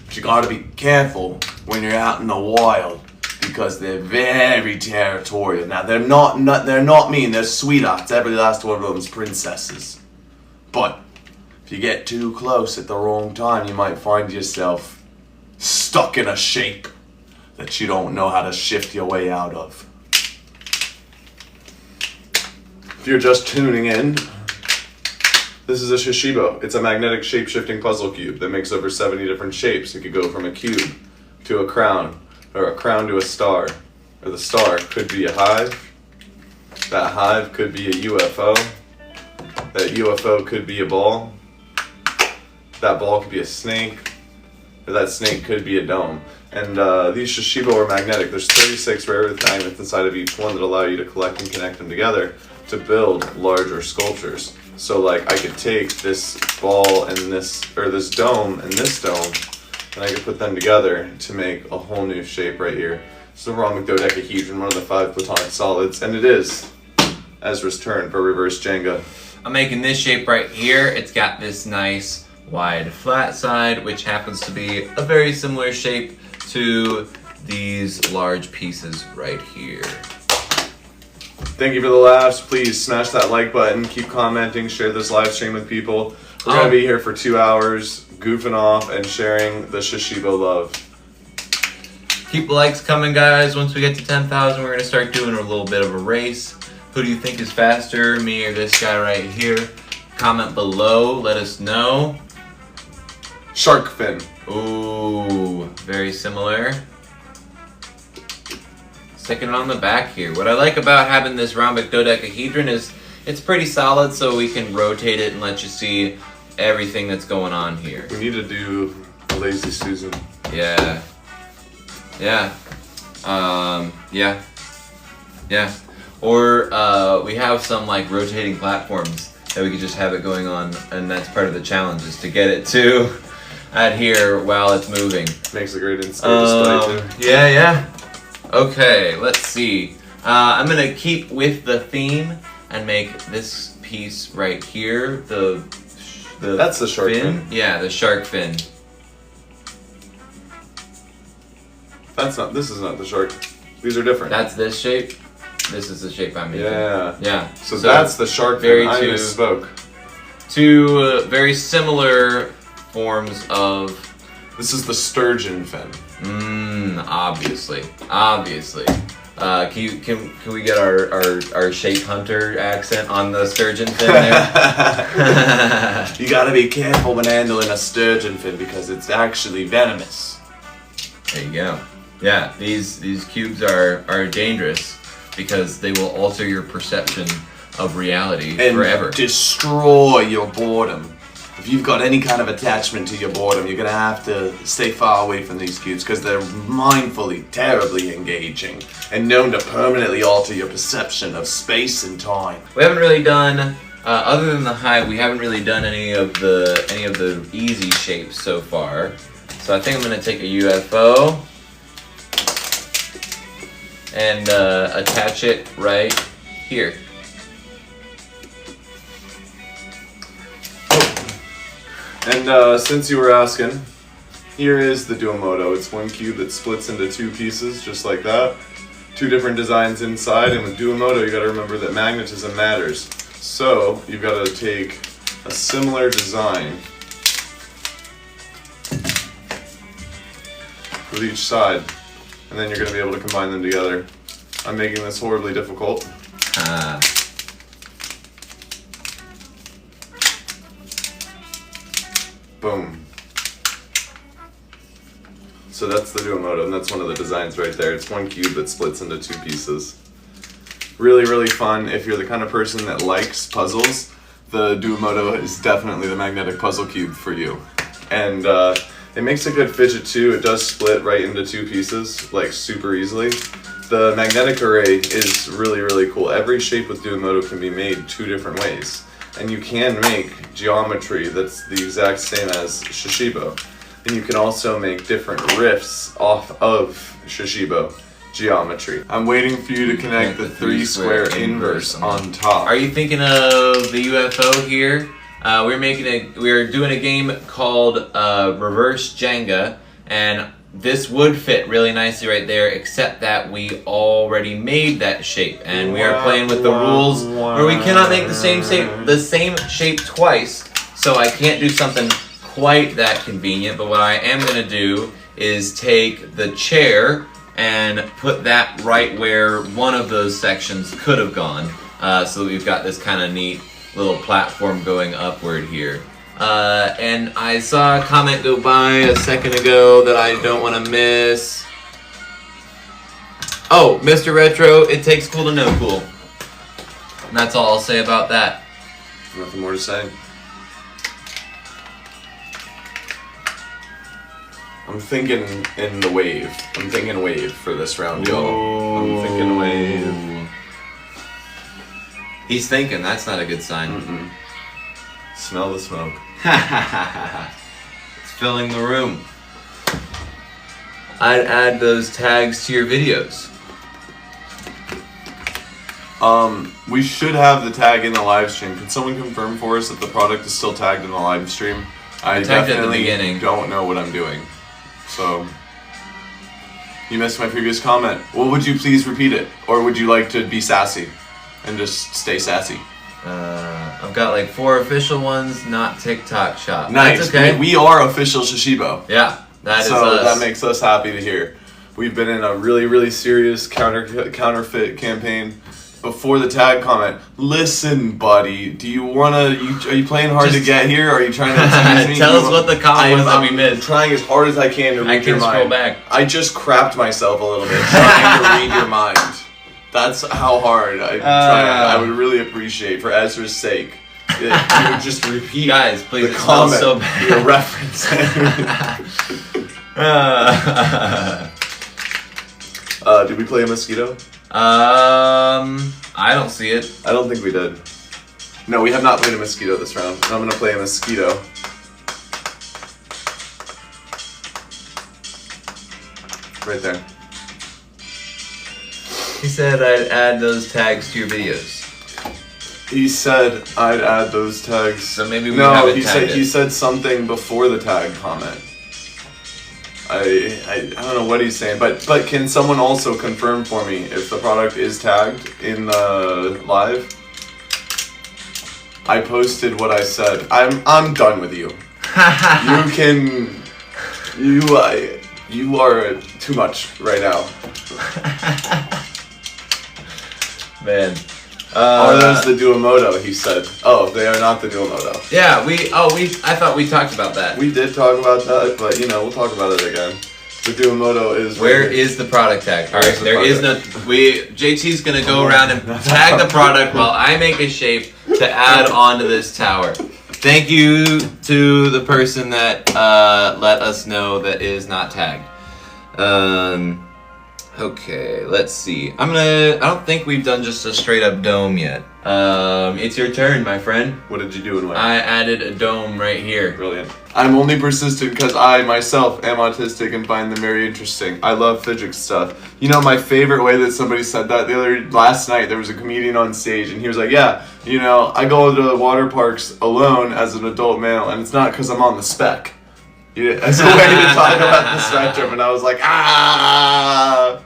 But you gotta be careful when you're out in the wild because they're very territorial. Now they're not mean, they're sweethearts. Every last one of them is princesses. But if you get too close at the wrong time, you might find yourself stuck in a shape that you don't know how to shift your way out of. If you're just tuning in, this is a Shashibo. It's a magnetic shape-shifting puzzle cube that makes over 70 different shapes. It could go from a cube to a crown, or a crown to a star. Or the star could be a hive. That hive could be a UFO. That UFO could be a ball. that ball could be a snake, or that snake could be a dome. And these Shashibo are magnetic. There's 36 rare earth magnets inside of each one that allow you to collect and connect them together to build larger sculptures. So like I could take this ball and this dome and this dome, and I could put them together to make a whole new shape right here. It's the rhombus dodecahedron, one of the 5 platonic solids, and it is Ezra's turn for reverse Jenga. I'm making this shape right here. It's got this nice wide flat side, which happens to be a very similar shape to these large pieces right here. Thank you for the laughs. Please smash that like button, keep commenting, share this live stream with people. We're going to be here for 2 hours, goofing off and sharing the Shashibo love. Keep the likes coming, guys. Once we get to 10,000, we're going to start doing a little bit of a race. Who do you think is faster, me or this guy right here? Comment below, let us know. Shark fin. Ooh, very similar. Sticking it on the back here. What I like about having this rhombic dodecahedron is it's pretty solid, so we can rotate it and let you see everything that's going on here. We need to do a lazy Susan. Yeah. Yeah. Yeah. Or we have some like rotating platforms that we could just have it going on, and that's part of the challenge, is to get it to adhere while it's moving. Makes a great in-store display too. Yeah. Okay, let's see. I'm gonna keep with the theme and make this piece right here That's the shark fin. Yeah, the shark fin. This is not the shark. These are different. That's this shape. This is the shape I'm making. Yeah. So So that's the shark fin. I misspoke. Two very similar forms of. This is the sturgeon fin. Obviously. Can we get our shape hunter accent on the sturgeon fin there? You gotta be careful when handling a sturgeon fin because it's actually venomous. There you go. Yeah, these cubes are dangerous because they will alter your perception of reality and forever. Destroy your boredom. If you've got any kind of attachment to your boredom, you're gonna have to stay far away from these cubes because they're mindfully, terribly engaging and known to permanently alter your perception of space and time. We haven't really done, other than the hive, we haven't really done any of the easy shapes so far. So I think I'm gonna take a UFO and attach it right here. And since you were asking, here is the Duomodo. It's one cube that splits into 2 pieces, just like that. 2 different designs inside, and with Duomodo you gotta remember that magnetism matters. So, you've gotta take a similar design with each side, and then you're gonna be able to combine them together. I'm making this horribly difficult. Boom. So that's the Duomodo, and that's one of the designs right there. It's one cube that splits into 2 pieces. Really, really fun. If you're the kind of person that likes puzzles, the Duomodo is definitely the magnetic puzzle cube for you. And it makes a good fidget too. It does split right into 2 pieces, like super easily. The magnetic array is really, really cool. Every shape with Duomodo can be made 2 different ways. And you can make geometry that's the exact same as Shashibo. And you can also make different riffs off of Shashibo geometry. I'm waiting for you to connect the 3 square inverse on top. Are you thinking of the UFO here? We're doing a game called Reverse Jenga, and this would fit really nicely right there, except that we already made that shape, and we are playing with the rules where we cannot make the same shape twice. So I can't do something quite that convenient, but what I am going to do is take the chair and put that right where one of those sections could have gone, so that we've got this kind of neat little platform going upward here. And I saw a comment go by a second ago that I don't want to miss. Oh, Mr. Retro, it takes cool to know cool. And that's all I'll say about that. Nothing more to say. I'm thinking in the wave. I'm thinking wave for this round, y'all. I'm thinking wave. He's thinking. That's not a good sign. Smell the smoke. It's filling the room. I'd add those tags to your videos. We should have the tag in the live stream. Can someone confirm for us that the product is still tagged in the live stream? I tagged it at the definitely beginning. don't know what I'm doing. So, you missed my previous comment. Well, would you please repeat it? Or would you like to be sassy and just stay sassy? I've got like 4 official ones, not TikTok shop. Nice. That's okay. We are official Shashibo. Yeah, that is so us. that makes us happy to hear. We've been in a really, really serious counterfeit campaign. Before the tag comment, listen, buddy, do you wanna? Are you playing hard to get here? Or are you trying to tease me? Tell us what the comment was that we missed. I'm trying as hard as I can to read your mind. Scroll back. I just crapped myself a little bit trying to read your mind. That's how hard I'm trying. I would really appreciate, for Ezra's sake, if you would just repeat. Guys, please. The It smells comment so bad. you're referencing. Did we play a mosquito? I don't see it. I don't think we did. No, we have not played a mosquito this round. I'm gonna play a mosquito. Right there. He said I'd add those tags to your videos. He said I'd add those tags. So maybe we no, haven't he tagged said it. he said something before the tag comment. I don't know what he's saying, but can someone also confirm for me if the product is tagged in the live? I posted what I said. I'm done with you. You are too much right now. Man. Are those the Duomodo? He said. Oh, they are not the Duomodo. Yeah, I thought we talked about that. We did talk about that, but we'll talk about it again. The Duomodo is. Where is the product tag? All right, there is no. JT's gonna go around and tag the product while I make a shape to add onto this tower. Thank you to the person that let us know that is not tagged. Okay, let's see. I don't think we've done just a straight up dome yet. It's your turn, my friend. What did you do and when? I added a dome right here. Brilliant. I'm only persistent because I myself am autistic and find them very interesting. I love fidget stuff. My favorite way that somebody said that last night, there was a comedian on stage and he was like, yeah, I go to water parks alone as an adult male and it's not because I'm on the spec. As a way to talk about the spectrum, and I was like, ah.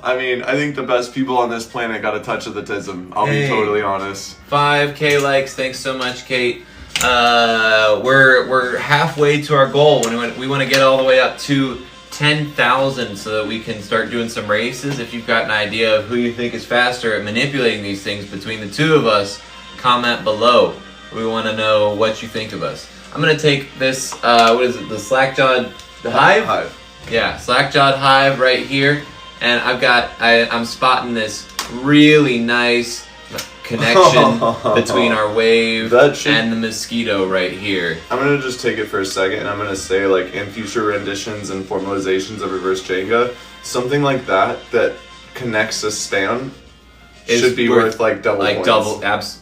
I mean, I think the best people on this planet got a touch of the tism. I'll be totally honest. 5K likes, thanks so much, Kate. We're halfway to our goal. We want to get all the way up to 10,000 so that we can start doing some races. If you've got an idea of who you think is faster at manipulating these things between the two of us, comment below. We want to know what you think of us. I'm gonna take this, what is it, the slack-jawed hive? Hive. Yeah, slack-jawed hive right here, and I'm spotting this really nice connection between our wave and the mosquito right here. I'm gonna just take it for a second, and I'm gonna say, like, in future renditions and formalizations of reverse Jenga, something like that connects a span should be worth like double points.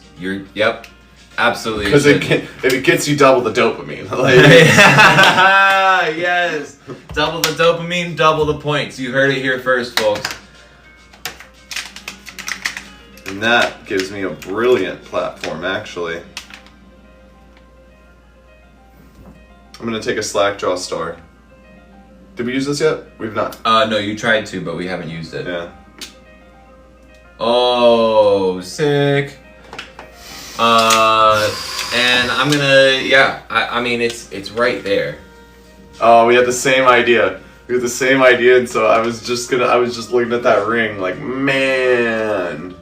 Yep. Absolutely. Because if it gets you double the dopamine. Yes. Double the dopamine, double the points. You heard it here first, folks. And that gives me a brilliant platform, actually. I'm going to take a Slackjaw star. Did we use this yet? We've not. No, you tried to, but we haven't used it. Yeah. Oh, sick. And I'm gonna, I mean, it's right there. Oh, we had the same idea. And so I was just looking at that ring like, man.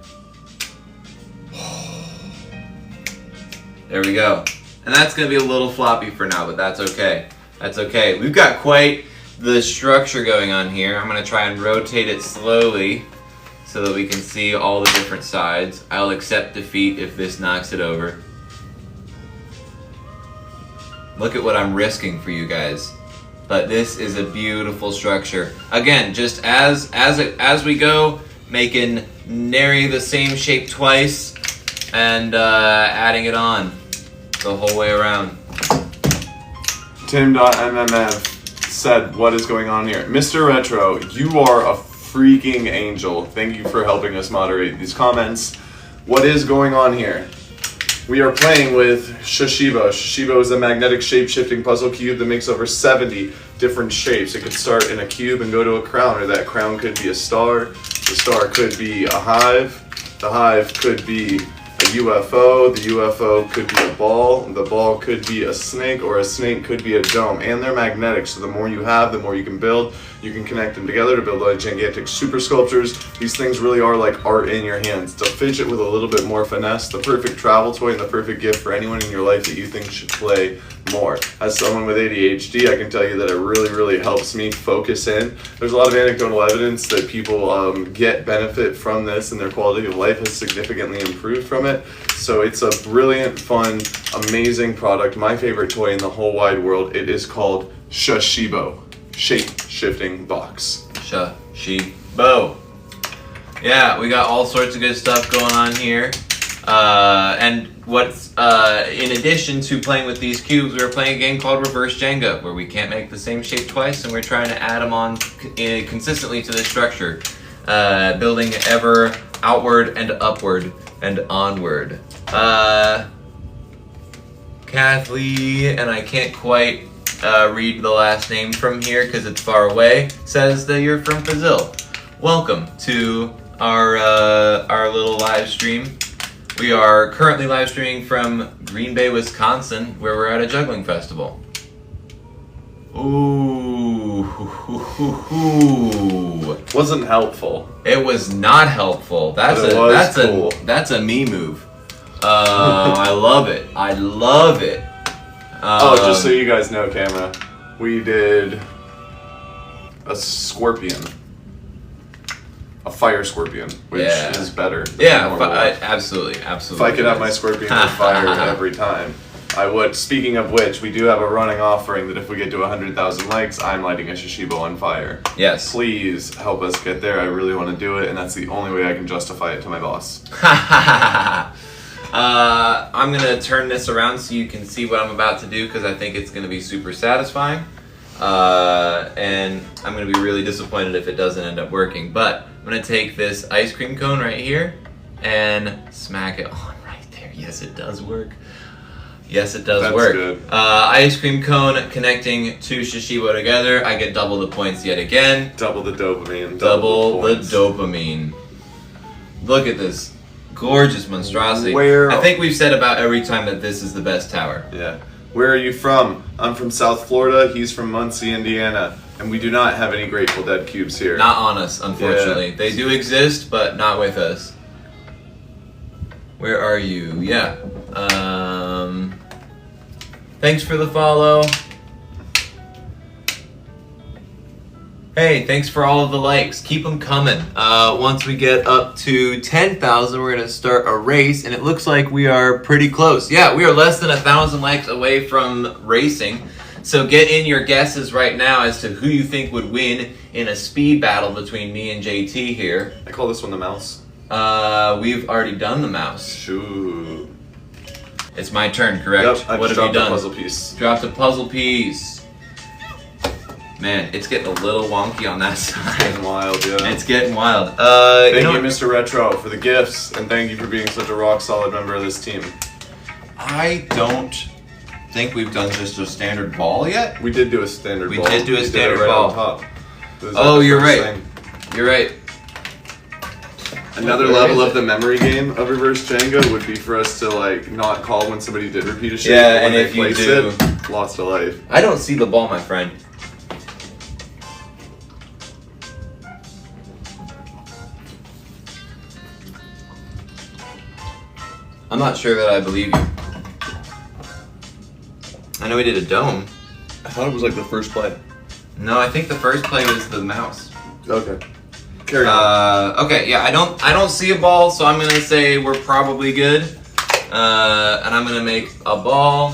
There we go. And that's gonna be a little floppy for now, but that's okay. That's okay. We've got quite the structure going on here. I'm gonna try and rotate it slowly so that we can see all the different sides. I'll accept defeat if this knocks it over. Look at what I'm risking for you guys. but this is a beautiful structure. Again, just as we go, making nary the same shape twice, and adding it on the whole way around. Tim.mmf said, what is going on here? Mr. Retro, you are a freaking angel. Thank you for helping us moderate these comments. What is going on here? We are playing with Shashibo. Shashibo is a magnetic shape-shifting puzzle cube that makes over 70 different shapes. It could start in a cube and go to a crown, or that crown could be a star. The star could be a hive. The hive could be a UFO. The UFO could be a ball. The ball could be a snake, or a snake could be a dome. And they're magnetic, so the more you have, the more you can build. You can connect them together to build like gigantic super sculptures. These things really are like art in your hands. It's a fidget with a little bit more finesse, the perfect travel toy and the perfect gift for anyone in your life that you think should play more. As someone with ADHD, I can tell you that it really helps me focus in. There's a lot of anecdotal evidence that people get benefit from this and their quality of life has significantly improved from it. So it's a brilliant, fun, amazing product. My favorite toy in the whole wide world. It is called Shashibo. Shape-shifting box. Shashibo. Yeah, we got all sorts of good stuff going on here. And what's in addition to playing with these cubes, we're playing a game called Reverse Jenga, where we can't make the same shape twice, and we're trying to add them on consistently to this structure, building ever outward and upward and onward. Kathleen, and I can't quite read the last name from here because it's far away, says that you're from Brazil. Welcome to our little live stream. We are currently live streaming from Green Bay, Wisconsin, where we're at a juggling festival. Ooh. Wasn't helpful. It was not helpful. That's a me move. I love it. I love it. Just so you guys know, camera, we did a scorpion, a fire scorpion, which is better than absolutely. If I could have my scorpion with fire every time, I would. Speaking of which, we do have a running offering that if we get to 100,000 likes, I'm lighting a Shashibo on fire. Yes. Please help us get there. I really want to do it, and that's the only way I can justify it to my boss. I'm going to turn this around so you can see what I'm about to do because I think it's going to be super satisfying. And I'm going to be really disappointed if it doesn't end up working. But I'm going to take this ice cream cone right here and smack it on right there. Yes, it does work. Yes, it does work. Good. Ice cream cone connecting to Shashibo together. I get double the points yet again. Double the dopamine. Double the dopamine. Look at this. Gorgeous monstrosity. Where? I think we've said about every time that this is the best tower. Yeah. Where are you from? I'm from South Florida. He's from Muncie, Indiana. And we do not have any Grateful Dead cubes here. Not on us, unfortunately. Yeah. They do exist, but not with us. Where are you? Yeah. Thanks for the follow. Hey, thanks for all of the likes. Keep them coming. Once we get up to 10,000, we're going to start a race, and it looks like we are pretty close. Yeah, we are less than 1,000 likes away from racing. So get in your guesses right now as to who you think would win in a speed battle between me and JT here. I call this one the mouse. We've already done the mouse. Shoot. It's my turn, correct? Yep, I what just have you dropped done? a puzzle piece. Dropped a puzzle piece. Man, it's getting a little wonky on that side. It's getting wild, yeah. It's getting wild. Thank you, Mr. Retro, for the gifts, and thank you for being such a rock-solid member of this team. I don't think we've done just a standard ball yet. We did do a standard ball. We did do a standard right ball. On top. Oh, you're right. You're right. Another level of the memory game of Reverse Jenga would be for us to like not call when somebody did repeat a shape. Yeah, when and they if you placed do, it, lost a life. I don't see the ball, my friend. I'm not sure that I believe you. I know we did a dome. I thought it was like the first play. No, I think the first play was the mouse. Okay. Carry on. Okay, yeah, I don't see a ball, so I'm gonna say we're probably good. And I'm gonna make a ball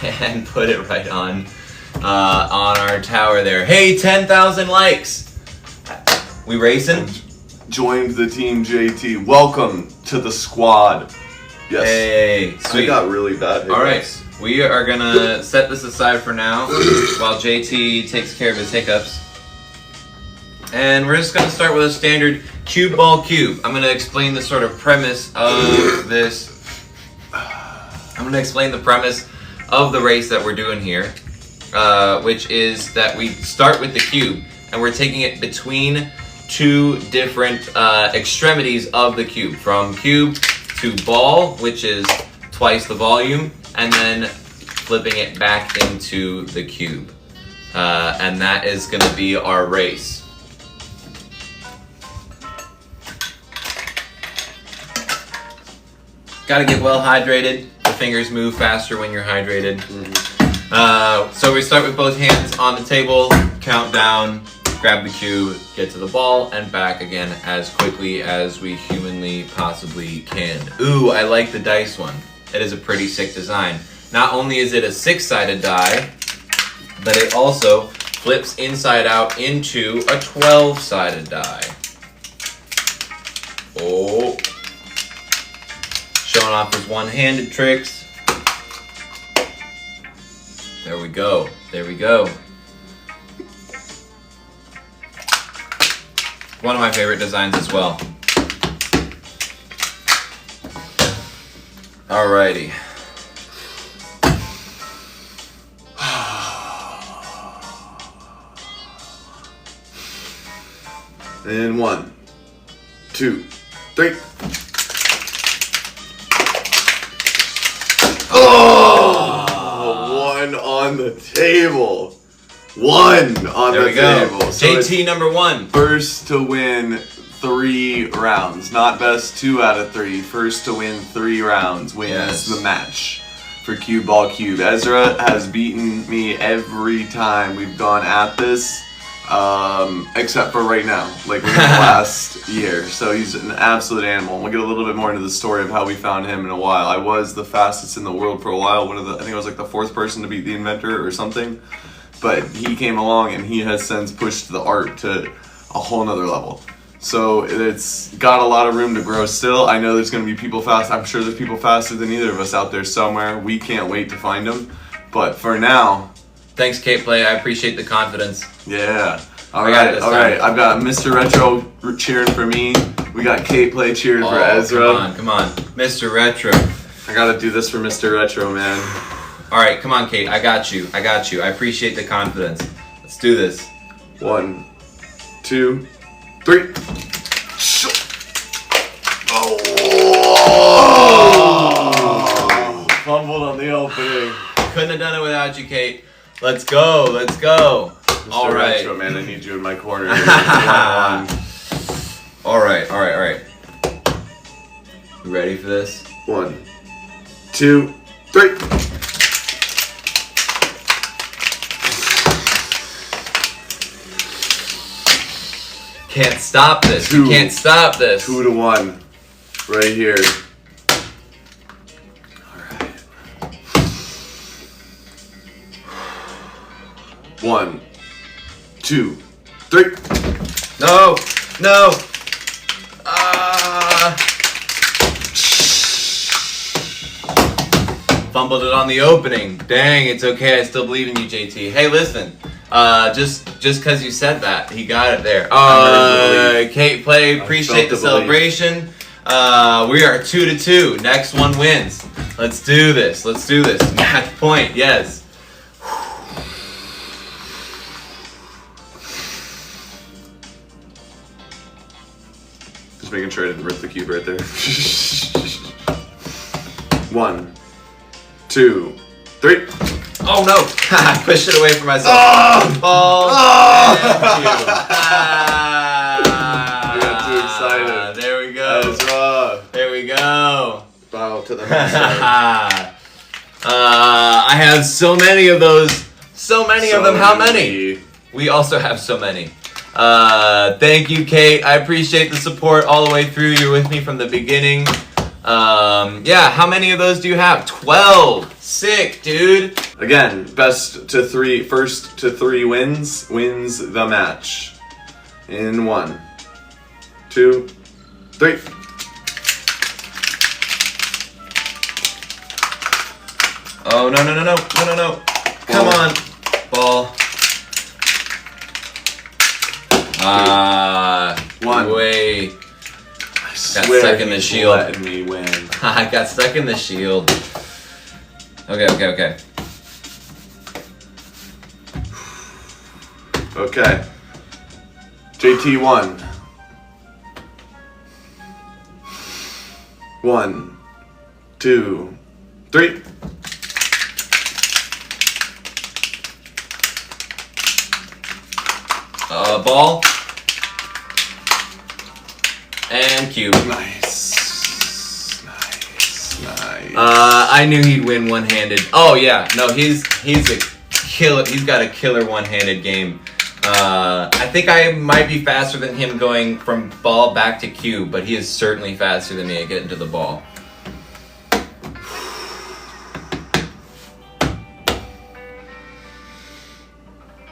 and put it right on on our tower there. Hey, 10,000 likes. We racing? Joined the team, JT. Welcome to the squad. Yes. Hey, sweet. I got really bad hiccups. All right, we are gonna set this aside for now while JT takes care of his hiccups. And we're just gonna start with a standard cube ball cube. I'm gonna explain the sort of premise of this. I'm gonna explain the premise of the race that we're doing here, which is that we start with the cube and we're taking it between two different extremities of the cube, from cube to ball, which is twice the volume, and then flipping it back into the cube. And that is going to be our race. Got to get well hydrated. The fingers move faster when you're hydrated. So we start with both hands on the table, count down, grab the cube, get to the ball, and back again as quickly as we humanly possibly can. Ooh, I like the dice one. It is a pretty sick design. Not only is it a 6-sided die, but it also flips inside out into a 12-sided die. Oh. Showing off his one-handed tricks. There we go. There we go. One of my favorite designs as well. Alrighty. And 1, 2, 3. Oh! One on the table. One on There the we go. table. So JT number 1. First to win 3 rounds. Not best 2 out of 3. First to win 3 rounds wins the match for Cube Ball Cube. Ezra has beaten me every time we've gone at this, except for right now, like within the last year. So he's an absolute animal. We'll get a little bit more into the story of how we found him in a while. I was the fastest in the world for a while. I think I was like the 4th person to beat the inventor or something. But he came along and he has since pushed the art to a whole nother level. So it's got a lot of room to grow still. I know there's going to be people fast. I'm sure there's people faster than either of us out there somewhere. We can't wait to find them. But for now... Thanks, Kate Play. I appreciate the confidence. Yeah. All right. I've got Mr. Retro cheering for me. We got Kate Play cheering for Ezra. Come on. Mr. Retro. I got to do this for Mr. Retro, man. All right, come on, Kate. I got you. I appreciate the confidence. Let's do this. 1, 2, 3. Oh! Fumbled on the opening. Couldn't have done it without you, Kate. Let's go. Mr. All right. Retro, man, I need you in my corner. All right. You ready for this? 1, 2, 3. Can't stop this. You can't stop this. 2 to 1. Right here. Alright. 1, 2, 3. No. Fumbled it on the opening. Dang, it's okay. I still believe in you, JT. Hey, listen. Just because you said that, he got it there. Kate Play, appreciate the celebration. We are 2 to 2. Next one wins. Let's do this. Match point, yes. Just making sure I didn't rip the cube right there. 1, 2, 3. Oh no! I pushed it away from myself. Thank you. I got too excited. There we go. There we go. Bow to the master. I have so many of those. So many of them. How many? We also have so many. Thank you, Kate. I appreciate the support all the way through. You're with me from the beginning. Yeah, how many of those do you have? 12. Sick, dude. Again, first to three wins the match. In 1, 2, 3. Oh, no. Come on, ball. One. Way. I Got swear stuck in the he's shield. letting me win. I got stuck in the shield. Okay. Okay. JT won. 1, 2, 3. Ball. And cube. Nice. I knew he'd win one-handed. Oh yeah, no, he's a killer. He's got a killer one-handed game. I think I might be faster than him going from ball back to cube, but he is certainly faster than me at getting to the ball.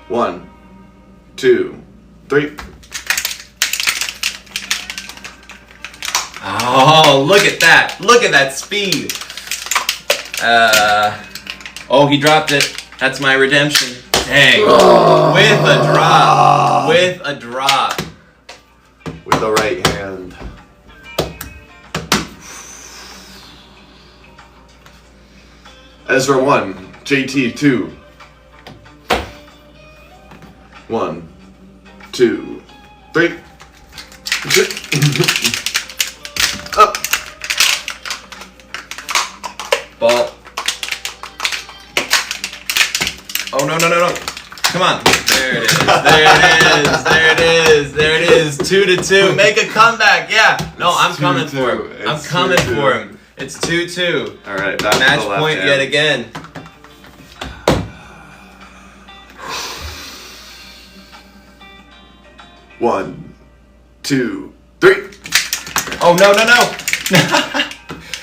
One, 2, 3. Oh, look at that! Look at that speed! Oh, he dropped it. That's my redemption. Dang. With a drop. With a drop. With the right hand. Ezra 1, JT 2. 1, 2, 3. Up. Ball. Oh, no. Come on. There it is. 2-2. Make a comeback. Yeah. No, I'm coming for him. I'm coming for him. It's 2-2. All right. That's Match the left point hand. yet again. One, 2, 3. Oh, no.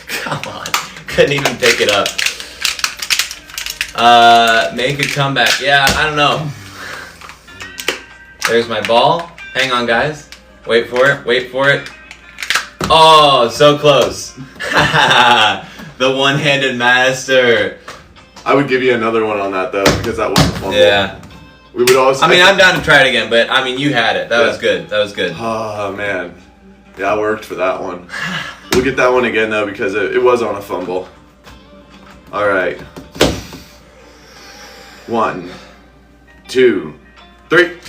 Come on. Couldn't even pick it up. Make a comeback. Yeah, I don't know. There's my ball. Hang on, guys. Wait for it. Oh, so close. The one-handed master. I would give you another one on that though, because that wasn't fun. Yeah. We would always. I mean, I'm down to try it again, but I mean, you had it. That was good. Oh man, yeah, I worked for that one. We'll get that one again though, because it was on a fumble. All right. 1, 2, 3.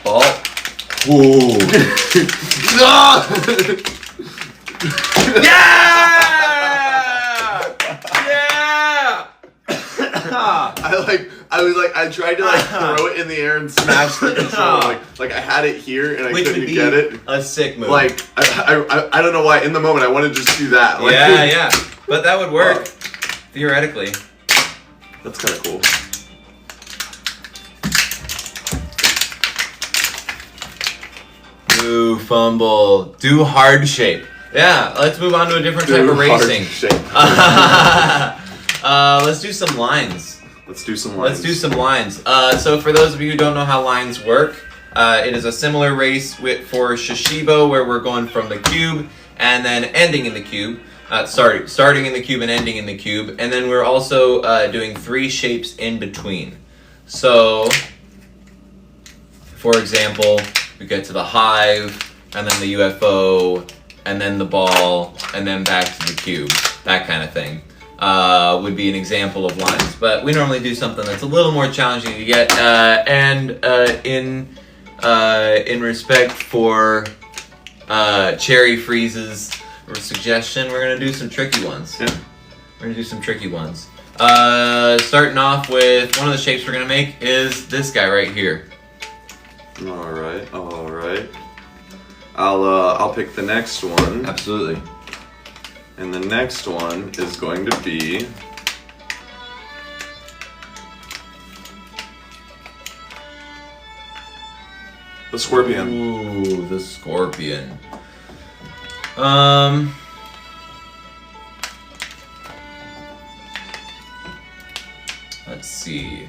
Ball. Ooh. No! Yeah! I tried to throw it in the air and smash the controller. Like I had it here and I couldn't get it. A sick move. Like I don't know why. In the moment, I wanted to just do that. Like, yeah. But that would work theoretically. That's kind of cool. Do fumble. Do hard shape. Yeah, let's move on to a different type of racing. Let's do some lines. Let's do some lines. So for those of you who don't know how lines work, it is a similar race for Shashibo where we're going from the cube and then ending in the cube. Starting in the cube and ending in the cube. And then we're also doing 3 shapes in between. So, for example, we get to the hive, and then the UFO, and then the ball, and then back to the cube. That kind of thing would be an example of lines. But we normally do something that's a little more challenging to get. In respect for Cherry Freeze's suggestion, we're going to do some tricky ones. Yeah. We're going to do some tricky ones. Starting off with one of the shapes we're going to make is this guy right here. All right. I'll pick the next one. Absolutely. And the next one is going to be The scorpion. Ooh, the scorpion. Let's see.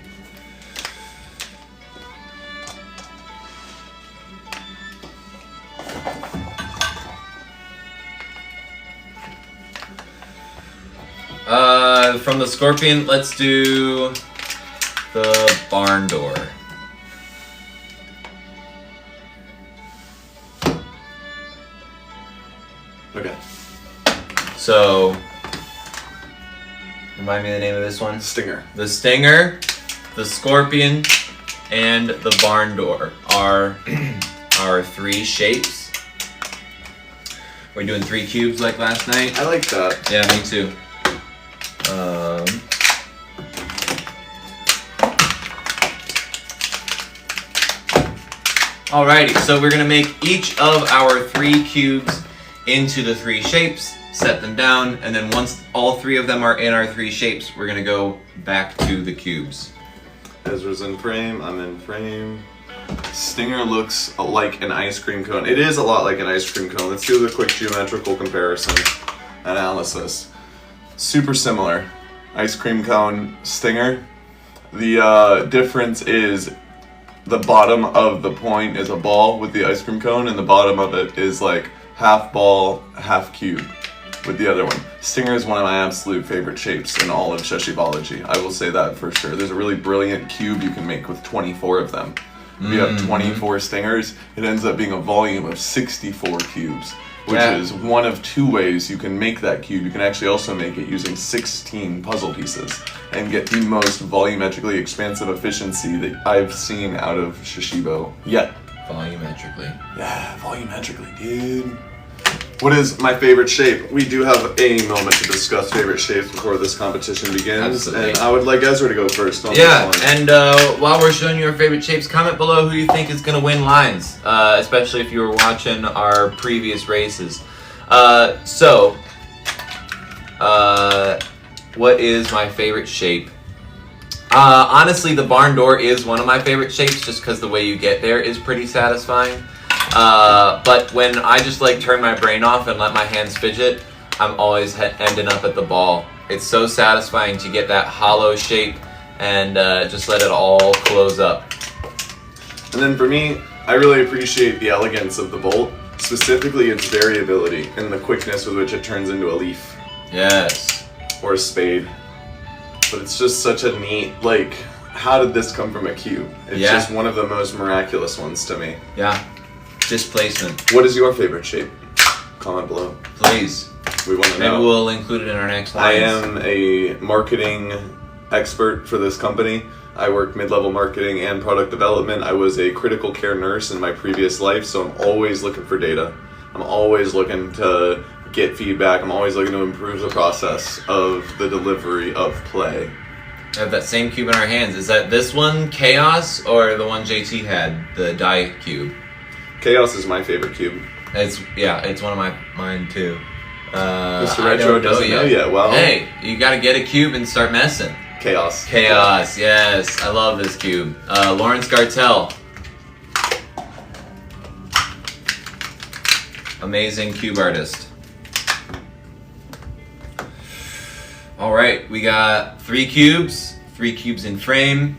From the scorpion, let's do the barn door. Okay. So, remind me the name of this one? Stinger. The stinger, the scorpion, and the barn door are our 3 shapes. We're doing 3 cubes like last night. I like that. Yeah, me too. Alrighty, so we're gonna make each of our 3 cubes into the 3 shapes, set them down, and then once all 3 of them are in our 3 shapes, we're gonna go back to the cubes. Ezra's in frame, I'm in frame. Stinger looks like an ice cream cone. It is a lot like an ice cream cone. Let's do the quick geometrical comparison analysis. Super similar. Ice cream cone, stinger. The difference is the bottom of the point is a ball with the ice cream cone, and the bottom of it is like half ball, half cube with the other one. Stinger is one of my absolute favorite shapes in all of Shashibology. I will say that for sure. There's a really brilliant cube you can make with 24 of them. If you have 24 stingers, it ends up being a volume of 64 cubes, which is one of 2 ways you can make that cube. You can actually also make it using 16 puzzle pieces and get the most volumetrically expansive efficiency that I've seen out of Shashibo yet. Volumetrically. Yeah, volumetrically, dude. What is my favorite shape? We do have a moment to discuss favorite shapes before this competition begins. Absolutely. And I would like Ezra to go first on Yeah, this one. and while we're showing you our favorite shapes, comment below who you think is going to win lines, especially if you were watching our previous races. What is my favorite shape? Honestly, the barn door is one of my favorite shapes just because the way you get there is pretty satisfying. But when I just like turn my brain off and let my hands fidget, I'm always ending up at the ball. It's so satisfying to get that hollow shape and just let it all close up. And then for me, I really appreciate the elegance of the bolt, specifically its variability and the quickness with which it turns into a leaf. Yes. Or a spade. But it's just such a neat, like, how did this come from a cube? It's just one of the most miraculous ones to me. Yeah. Displacement. What is your favorite shape? Comment below. Please. We want to know. Maybe we'll include it in our next lines. I am a marketing expert for this company. I work mid-level marketing and product development. I was a critical care nurse in my previous life, so I'm always looking for data. I'm always looking to get feedback. I'm always looking to improve the process of the delivery of play. We have that same cube in our hands. Is that this one, Chaos, or the one JT had, the die cube? Chaos is my favorite cube. It's one of mine too. Mr. Retro doesn't know yet. Well, hey, you gotta get a cube and start messing. Chaos. Chaos, yes. I love this cube. Lawrence Gartell. Amazing cube artist. Alright, we got 3 cubes in frame.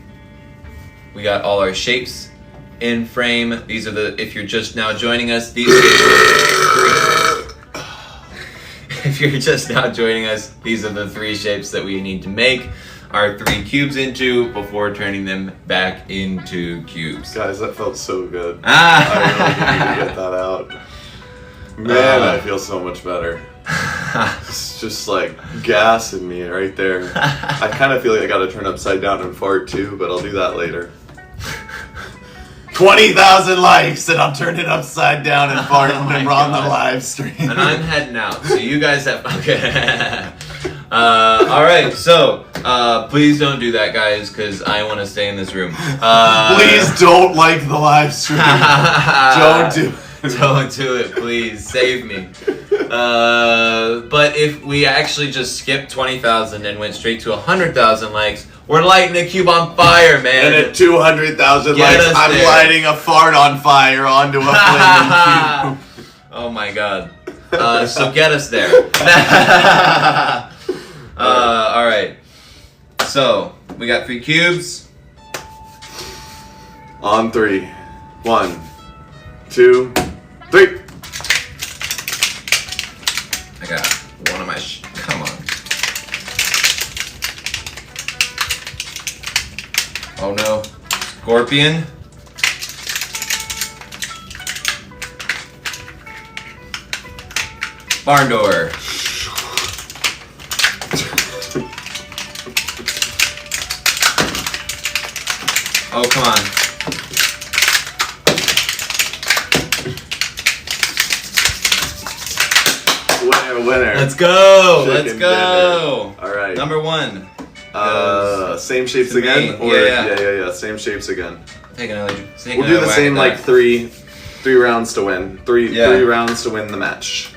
We got all our shapes in frame. These are if you're just now joining us, these if you're just now joining us, these are the 3 shapes that we need to make our 3 cubes into before turning them back into cubes. Guys, that felt so good. I really need to get that out. Man, I feel so much better. It's just like gas in me right there. I kind of feel like I gotta turn upside down and fart too, but I'll do that later. 20,000 likes and I'm turning upside down and farting when we're on the live stream. And I'm heading out, so you guys have... Okay. Alright, so please don't do that, guys, because I want to stay in this room. Please don't like the live stream. Don't do it. Don't do it, please. Save me. But if we actually just skipped 20,000 and went straight to 100,000 likes, we're lighting the cube on fire, man. And at 200,000 Get likes, us I'm there. lighting a fart on fire onto a flaming cube. Oh my god. So get us there. Alright. So, we got 3 cubes. On 3. 1, 2, 3. I got one of my come on. Oh no. Scorpion. Barn door. Oh, come on. Winner. Let's go. Chicken Let's go. dinner. All right. Number 1. Same shapes to me. again? Or Yeah. Same shapes again. Take another. We'll do the same like three rounds to win. Three rounds to win the match.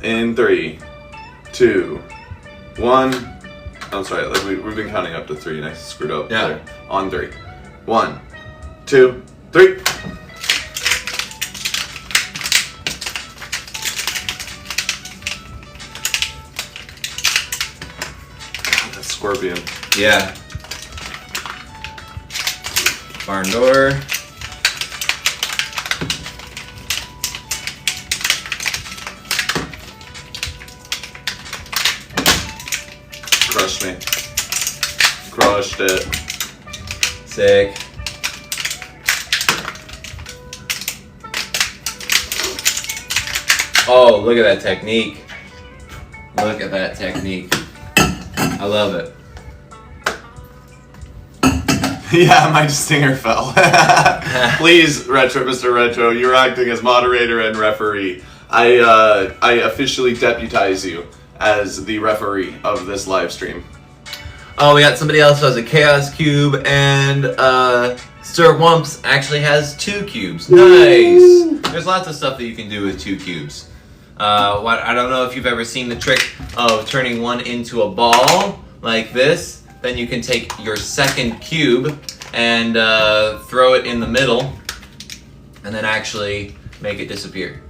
In 3, 2, 1. I'm sorry, like we've been counting up to 3 and I screwed up there. On 3. 1, 2, 3. That's Scorpion. Yeah. Barn door. Crushed me. Crushed it. Sick. Oh, look at that technique. Look at that technique. I love it. Yeah, my stinger fell. Please, Mr. Retro, you're acting as moderator and referee. I officially deputize you as the referee of this live stream. Oh, we got somebody else who has a Chaos Cube, and Sir Wumps actually has 2 cubes. Nice! There's lots of stuff that you can do with 2 cubes. I don't know if you've ever seen the trick of turning one into a ball, like this. Then you can take your second cube and throw it in the middle, and then actually make it disappear.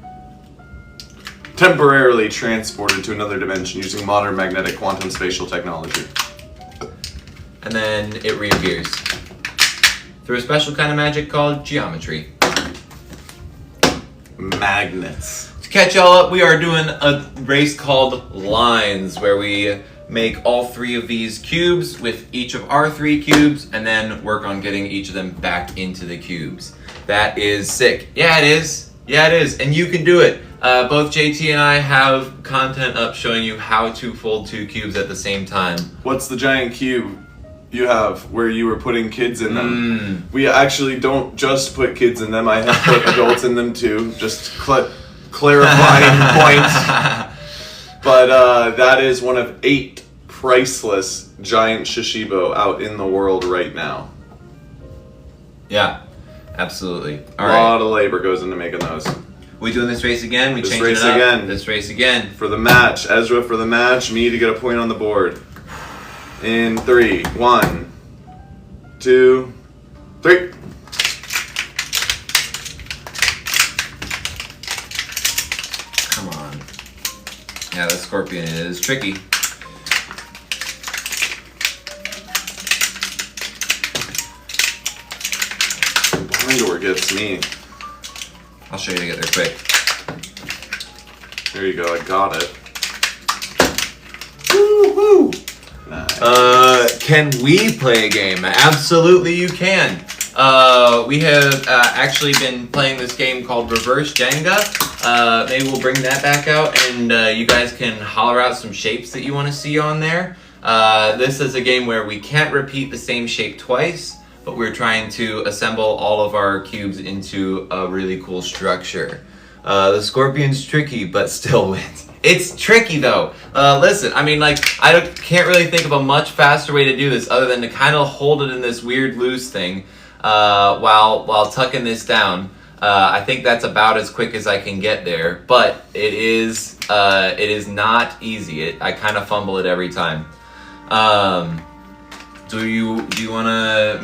Temporarily transported to another dimension using modern magnetic quantum spatial technology. And then it reappears through a special kind of magic called geometry. Magnets. To catch y'all up, we are doing a race called Lines, where we make all 3 of these cubes with each of our 3 cubes, and then work on getting each of them back into the cubes. That is sick. Yeah, it is. Yeah, it is. And you can do it. Both JT and I have content up showing you how to fold 2 cubes at the same time. What's the giant cube you have where you were putting kids in them? We actually don't just put kids in them. I have put adults in them too. Just clarifying point. But that is one of 8 priceless giant Shashibo out in the world right now. Yeah, absolutely. A lot of labor goes into making those. We doing this race again? We This changing race it up? again. This race again. For the match. Ezra for the match. Me to get a point on the board. In 3, 1, 2, 3. Come on. Yeah, the Scorpion is tricky. Barn door gets me. I'll show you to get there quick. There you go, I got it. Woo-hoo! Nice. Can we play a game? Absolutely you can. We have actually been playing this game called Reverse Jenga. Maybe we'll bring that back out and you guys can holler out some shapes that you want to see on there. This is a game where we can't repeat the same shape twice, but we're trying to assemble all of our cubes into a really cool structure. The Scorpion's tricky, but still wins. It's tricky though. Listen, I mean, like, can't really think of a much faster way to do this other than to kind of hold it in this weird loose thing. while tucking this down. I think that's about as quick as I can get there, but it is not easy. I kind of fumble it every time. Do you want to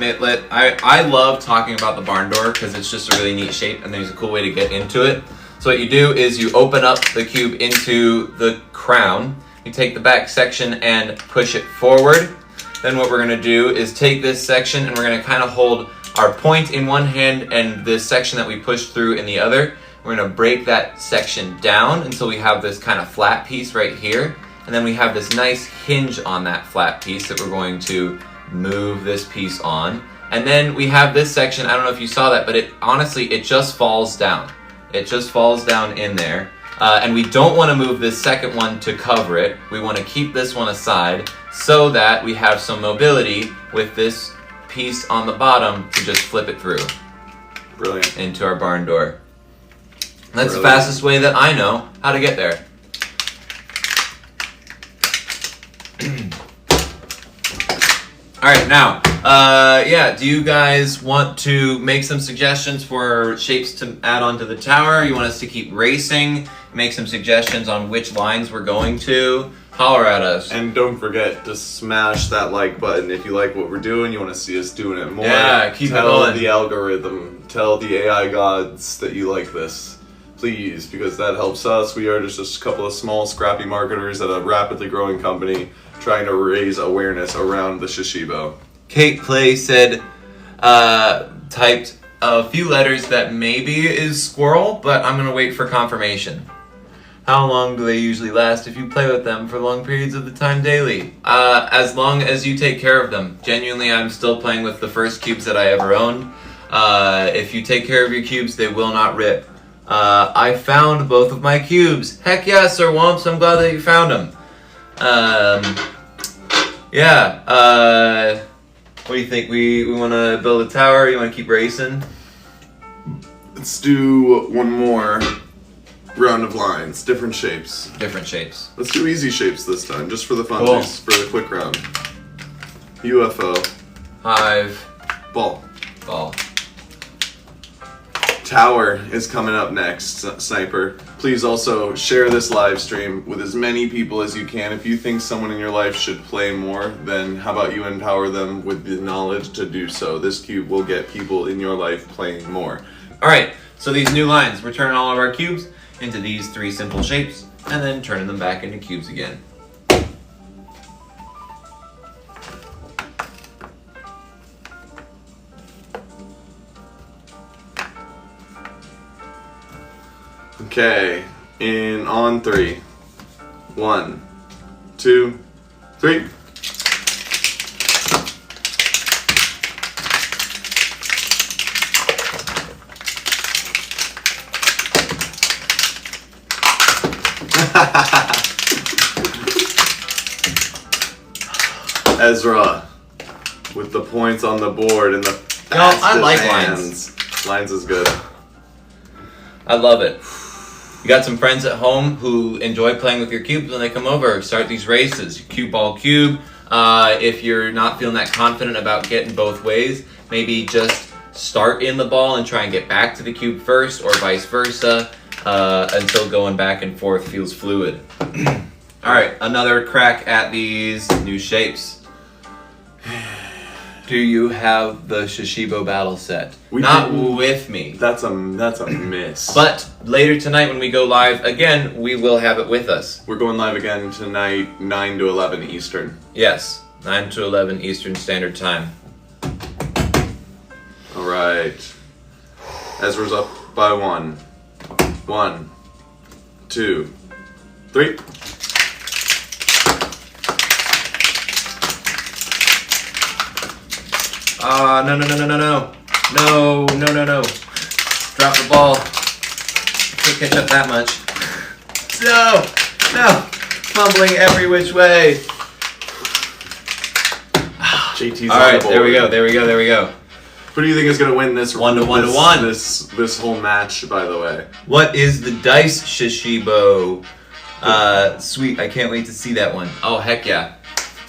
I love talking about the barn door because it's just a really neat shape and there's a cool way to get into it. So what you do is you open up the cube into the crown. You take the back section and push it forward. Then what we're going to do is take this section and we're going to kind of hold our point in one hand and this section that we pushed through in the other. We're going to break that section down until we have this kind of flat piece right here. And then we have this nice hinge on that flat piece that we're going to move this piece on. And then we have this section, I don't know if you saw that, but it just falls down. It just falls down in there. And we don't want to move this second one to cover it. We want to keep this one aside so that we have some mobility with this piece on the bottom to just flip it through. Brilliant. Into our barn door. That's the fastest way that I know how to get there. Alright, now, do you guys want to make some suggestions for shapes to add onto the tower? You want us to keep racing? Make some suggestions on which lines we're going to? Holler at us. And don't forget to smash that like button if you like what we're doing. You want to see us doing it more. Yeah, keep it Tell going. the algorithm, tell the AI gods that you like this. Please, because that helps us. We are just a couple of small, scrappy marketers at a rapidly growing company trying to raise awareness around the Shashibo. Kate Clay said, typed a few letters that maybe is squirrel, but I'm going to wait for confirmation. How long do they usually last if you play with them for long periods of the time daily? As long as you take care of them. Genuinely, I'm still playing with the first cubes that I ever owned. If you take care of your cubes, they will not rip. I found both of my cubes. Heck yeah, Sir Wumps, I'm glad that you found them. What do you think? We want to build a tower? You want to keep racing? Let's do one more round of lines, different shapes. Different shapes. Let's do easy shapes this time, just for the funsies, Cool. for the quick round. UFO. Hive. Ball. Ball. Tower is coming up next, Sniper. Please also share this live stream with as many people as you can. If you think someone in your life should play more, then how about you empower them with the knowledge to do so. This cube will get people in your life playing more. Alright, so these new lines, we're turning all of our cubes into these three simple shapes, and then turning them back into cubes again. Okay, on 3. 1, 2, 3. Ezra with the points on the board and the I like hands. Lines is good. I love it. You got some friends at home who enjoy playing with your cubes when they come over. Start these races. Cube ball cube. If you're not feeling that confident about getting both ways, maybe just start in the ball and try and get back to the cube first, or vice versa, until going back and forth feels fluid. Alright, another crack at these new shapes. Do you have the Shashibo battle set? Not with me. That's a miss. But later tonight when we go live again, we will have it with us. We're going live again tonight, 9 to 11 Eastern. Yes, 9 to 11 Eastern Standard Time. Alright. Ezra's up by 1. 1, 2, 3. No. No. Drop the ball. Can't catch up that much. No. Fumbling every which way. JT's Alright, on the board. there we go. Who do you think is going to win this? 1 to 1 to 1. This whole match, by the way. What is the dice Shashibo? Sweet, I can't wait to see that one. Oh, heck yeah.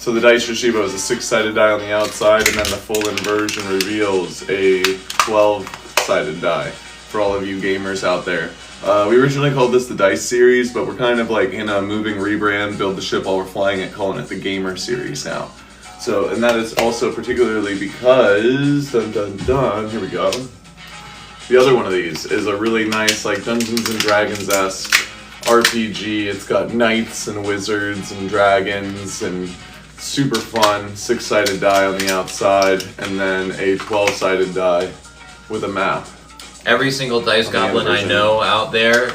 So the dice Shashibo is a 6-sided die on the outside, and then the full inversion reveals a 12-sided die for all of you gamers out there. We originally called this the Dice Series, but we're kind of like in a moving rebrand, build the ship while we're flying it, calling it the Gamer Series now. So, and that is also particularly because, dun dun dun, here we go. The other one of these is a really nice, like, Dungeons and Dragons-esque RPG. It's got knights and wizards and dragons and super fun 6-sided die on the outside, and then a 12-sided die with a map. Every single dice goblin I know out there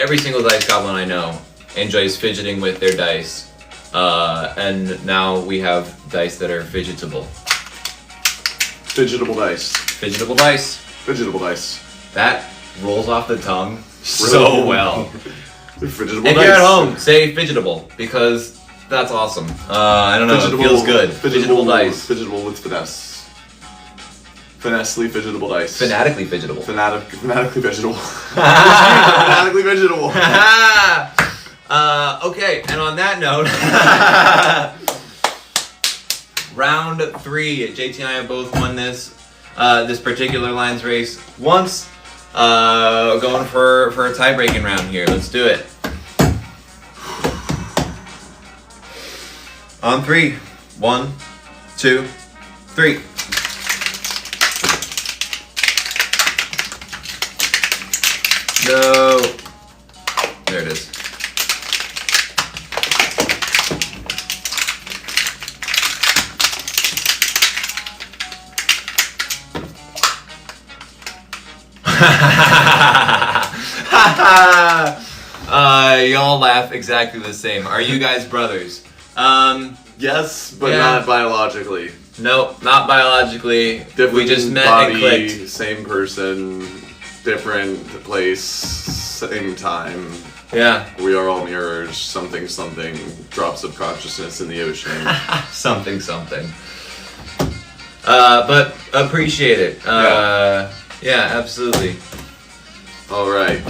every single dice goblin I know enjoys fidgeting with their dice. And now we have dice that are fidgetable. Fidgetable dice. Fidgetable dice. Fidgetable dice. That rolls off the tongue so well. Fidgetable If dice. you're at home, say fidgetable, because that's awesome. I don't know, it feels good. Fidgetable dice. Fidgetable with finesse. Finessely fidgetable dice. Fanatically fidgetable. Fanatically fidgetable. Fanatically fidgetable. Okay, and on that note, round 3. JT and I have both won this particular lines race once. Going for a tie-breaking round here. Let's do it. On 3. 1, 2, 3. No. There it is. Y'all laugh exactly the same. Are you guys brothers? Yes, but Yeah. not biologically. Nope, not biologically. Different We just met body, and clicked. same person, different place, same time. Yeah. We are all mirrors, something, something, drops of consciousness in the ocean. Something. But appreciate it. Yeah, absolutely. Alright.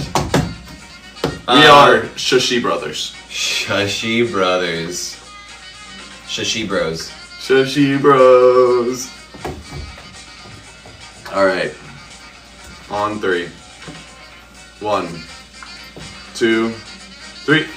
We are Shashi Brothers. Shashi Brothers. Shashi Bros. Shashi Bros. Alright. On 3. 1, 2, 3.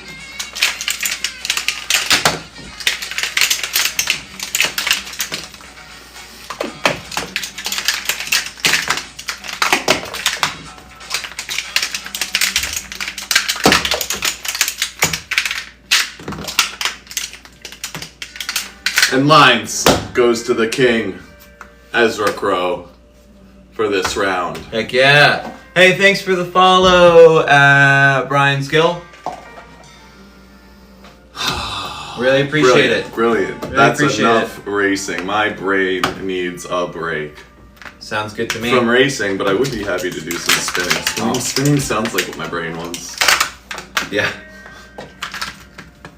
And lines goes to the king, Ezra Crow, for this round. Heck yeah. Hey, thanks for the follow, Brian Skill. Really appreciate it. Brilliant. Really That's appreciate enough racing. My brain needs a break Sounds good to me. from racing, but I would be happy to do some spinning. Spinning sounds like what my brain wants. Yeah.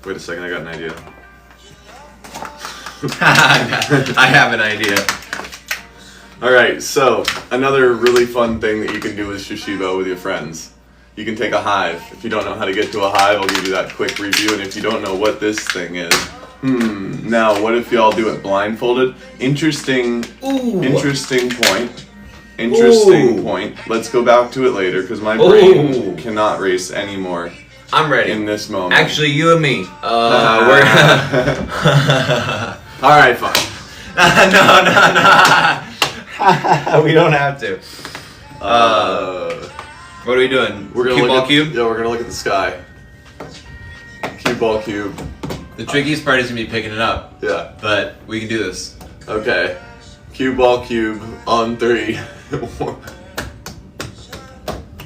Wait a second, I got an idea. I have an idea. Alright, so another really fun thing that you can do with Shashibo with your friends. You can take a hive. If you don't know how to get to a hive, I'll give you that quick review. And if you don't know what this thing is, now what if y'all do it blindfolded? Interesting point. Interesting point. Let's go back to it later because my brain cannot race anymore. I'm ready. In this moment. Actually, you and me. Alright, fine. No. We don't have to. What are we doing? We're gonna Cue ball cube? Yeah, we're gonna look at the sky. Cue ball cube. The trickiest part is gonna be picking it up. Yeah. But we can do this. Okay. Cue ball cube on 3.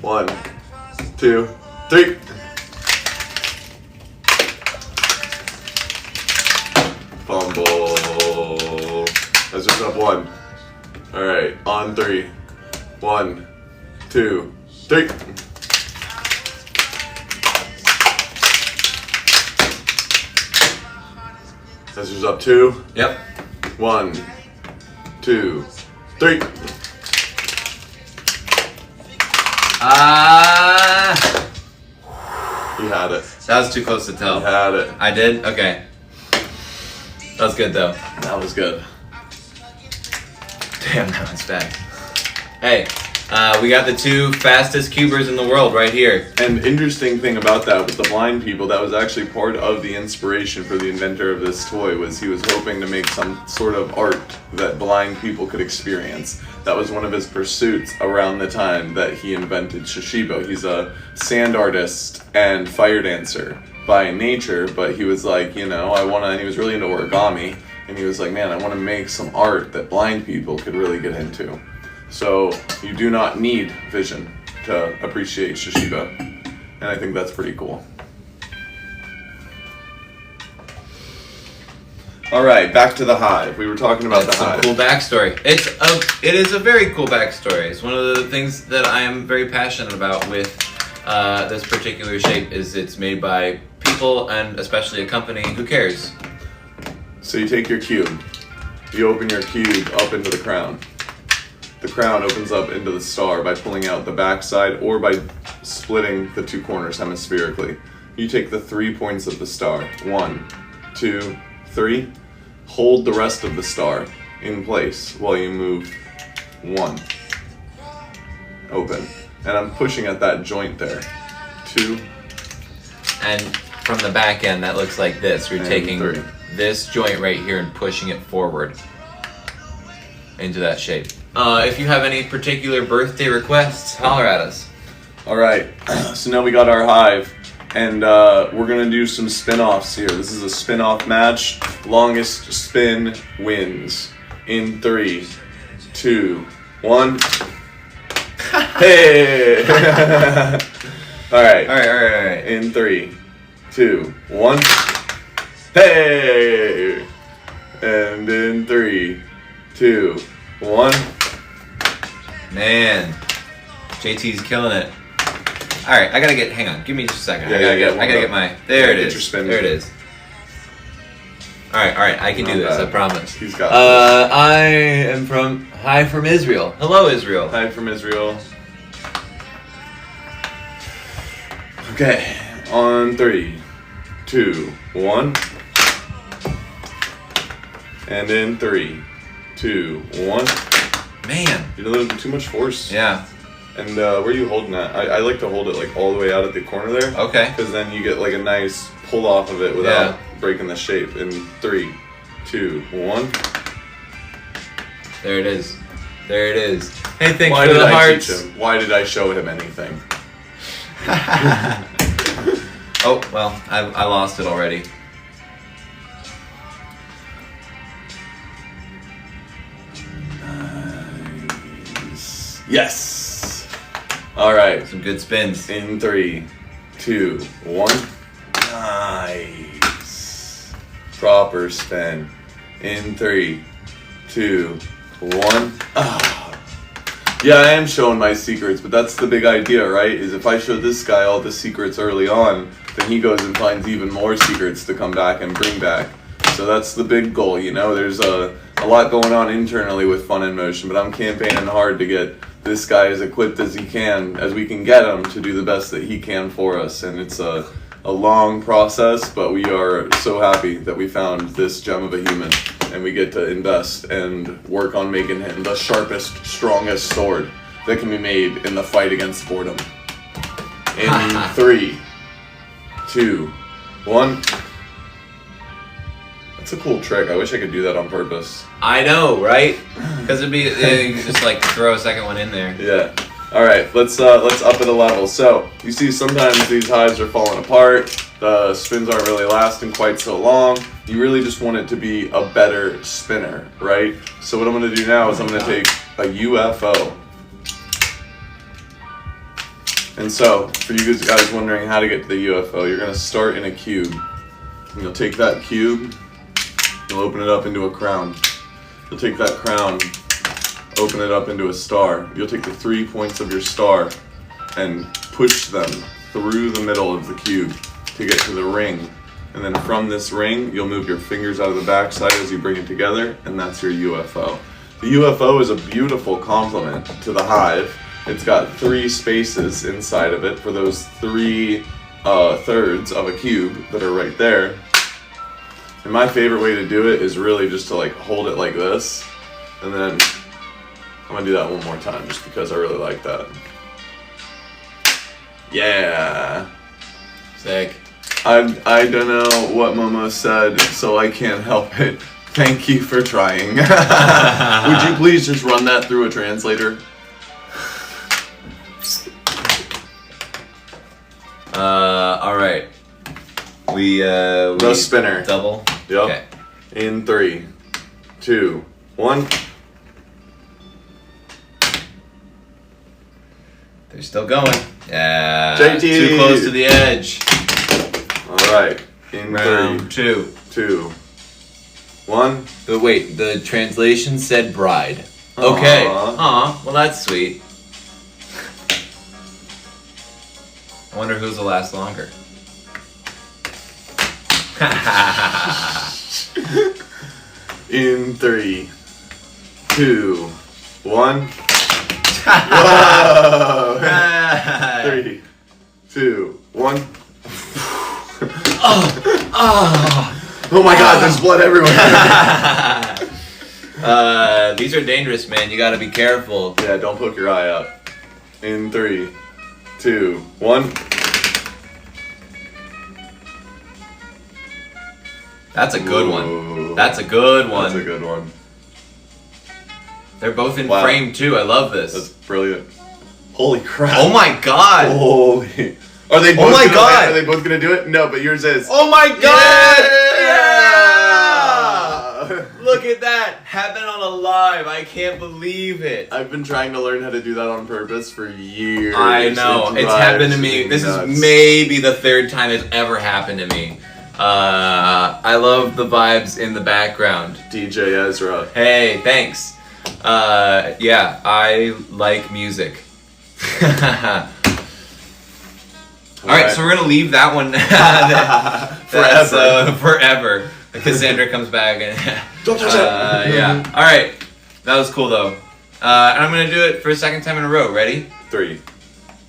1, 2, 3. Fumble. That's just up 1. Alright, on 3. 1, 2, 3. Scissors up 2. Yep. 1, 2, 3. Ah. You had it. That was too close to tell. You had it. I did? Okay. That was good though. That was good. Damn, that was fast. Hey, we got the 2 fastest cubers in the world right here. And interesting thing about that with the blind people, that was actually part of the inspiration for the inventor of this toy, was he was hoping to make some sort of art that blind people could experience. That was one of his pursuits around the time that he invented Shashibo. He's a sand artist and fire dancer by nature, but he was like, you know, he was really into origami, and he was like, man, I want to make some art that blind people could really get into. So you do not need vision to appreciate Shashibo, and I think that's pretty cool. All right, back to the hive. We were talking about That's the some hive. cool backstory. It is a very cool backstory. It's one of the things that I am very passionate about with this particular shape. Is it's made by people and especially a company who cares. So you take your cube, you open your cube up into the crown. The crown opens up into the star by pulling out the backside or by splitting the 2 corners hemispherically. You take the 3 points of the star. 1, 2, 3. Hold the rest of the star in place while you move 1. Open. And I'm pushing at that joint there. 2. And from the back end, that looks like this. You're And taking 3. this joint right here and pushing it forward into that shape. If you have any particular birthday requests, holler at us. All right, so now we got our hive, and we're gonna do some spin-offs here. This is a spin-off match. Longest spin wins. In 3, 2, 1. Hey! All right. In 3, 2, 1. Hey! And in 3, 2, 1. Man, JT's killing it. All right, hang on, give me just a second. Yeah, I gotta yeah, get my, there it get is. your spin. There it is. All right, I can do this, bad. I promise. He's got I am hi from Israel. Hello, Israel. Hi from Israel. Okay, on 3, 2, 1. And in 3, 2, 1. Man. You did a little too much force. Yeah. And where are you holding that? I like to hold it like all the way out at the corner there. Okay. Because then you get like a nice pull off of it without breaking the shape. In 3, 2, 1. There it is. There it is. Hey, thanks Why for did the I hearts. teach him? Why did I show him anything? Oh, well, I lost it already. Yes. All right. Some good spins. In 3, 2, 1. Nice. Proper spin. In 3, 2, 1. Yeah, I am showing my secrets, but that's the big idea, right? Is if I show this guy all the secrets early on, then he goes and finds even more secrets to come back and bring back. So that's the big goal, you know? There's a lot going on internally with Fun in Motion, but I'm campaigning hard to get this guy as equipped as we can get him to do the best that he can for us. And it's a long process, but we are so happy that we found this gem of a human, and we get to invest and work on making him the sharpest, strongest sword that can be made in the fight against boredom. In 3, 2, 1. That's a cool trick. I wish I could do that on purpose. I know, right? Because you could just like throw a second one in there. Yeah. All right. Let's up it a level. So you see, sometimes these hives are falling apart. The spins aren't really lasting quite so long. You really just want it to be a better spinner, right? So what I'm going to do now is I'm going to take a UFO. And so, for you guys wondering how to get to the UFO, you're going to start in a cube. And you'll take that cube, you'll open it up into a crown. You'll take that crown, open it up into a star. You'll take the 3 points of your star and push them through the middle of the cube to get to the ring. And then from this ring, you'll move your fingers out of the backside as you bring it together, and that's your UFO. The UFO is a beautiful complement to the hive. It's got 3 spaces inside of it for those 3 thirds of a cube that are right there. And my favorite way to do it is really just to like hold it like this, and then I'm gonna do that one more time just because I really like that. Yeah. Sick. I don't know what Momo said, so I can't help it. Thank you for trying. Would you please just run that through a translator? All right. We No spinner. double. Yep. Okay. In 3, 2, 1. They're still going. Yeah. JT. Too close to the edge. All right. In Round 3, two. 2, 1. But wait, the translation said bride. Okay. Aw. Aw, well that's sweet. I wonder whose will last longer. In 3, 2, 1. Whoa! 3, 2, 1. Oh my God! There's blood everywhere. These are dangerous, man. You gotta be careful. Yeah, don't poke your eye out. In 3, 2, 1. That's a good Ooh. one. That's a good one. That's a good one. They're both in Wow. frame too. I love this. That's brilliant. Holy crap! Oh my God! Holy! Are they both? Oh my gonna, God! Are they both gonna do it? No, but yours is. Oh my God! Yeah! Look at that! Happened on a live. I can't believe it. I've been trying to learn how to do that on purpose for years. I know. It It's happened to drives me. This nuts. is maybe the third time it's ever happened to me. I love the vibes in the background. DJ Ezra. Hey, thanks. Yeah, I like music. Alright, so we're gonna leave that one Forever. Forever. Cassandra comes back and Don't touch it. yeah. Alright. That was cool though. And I'm gonna do it for a second time in a row. Ready? 3,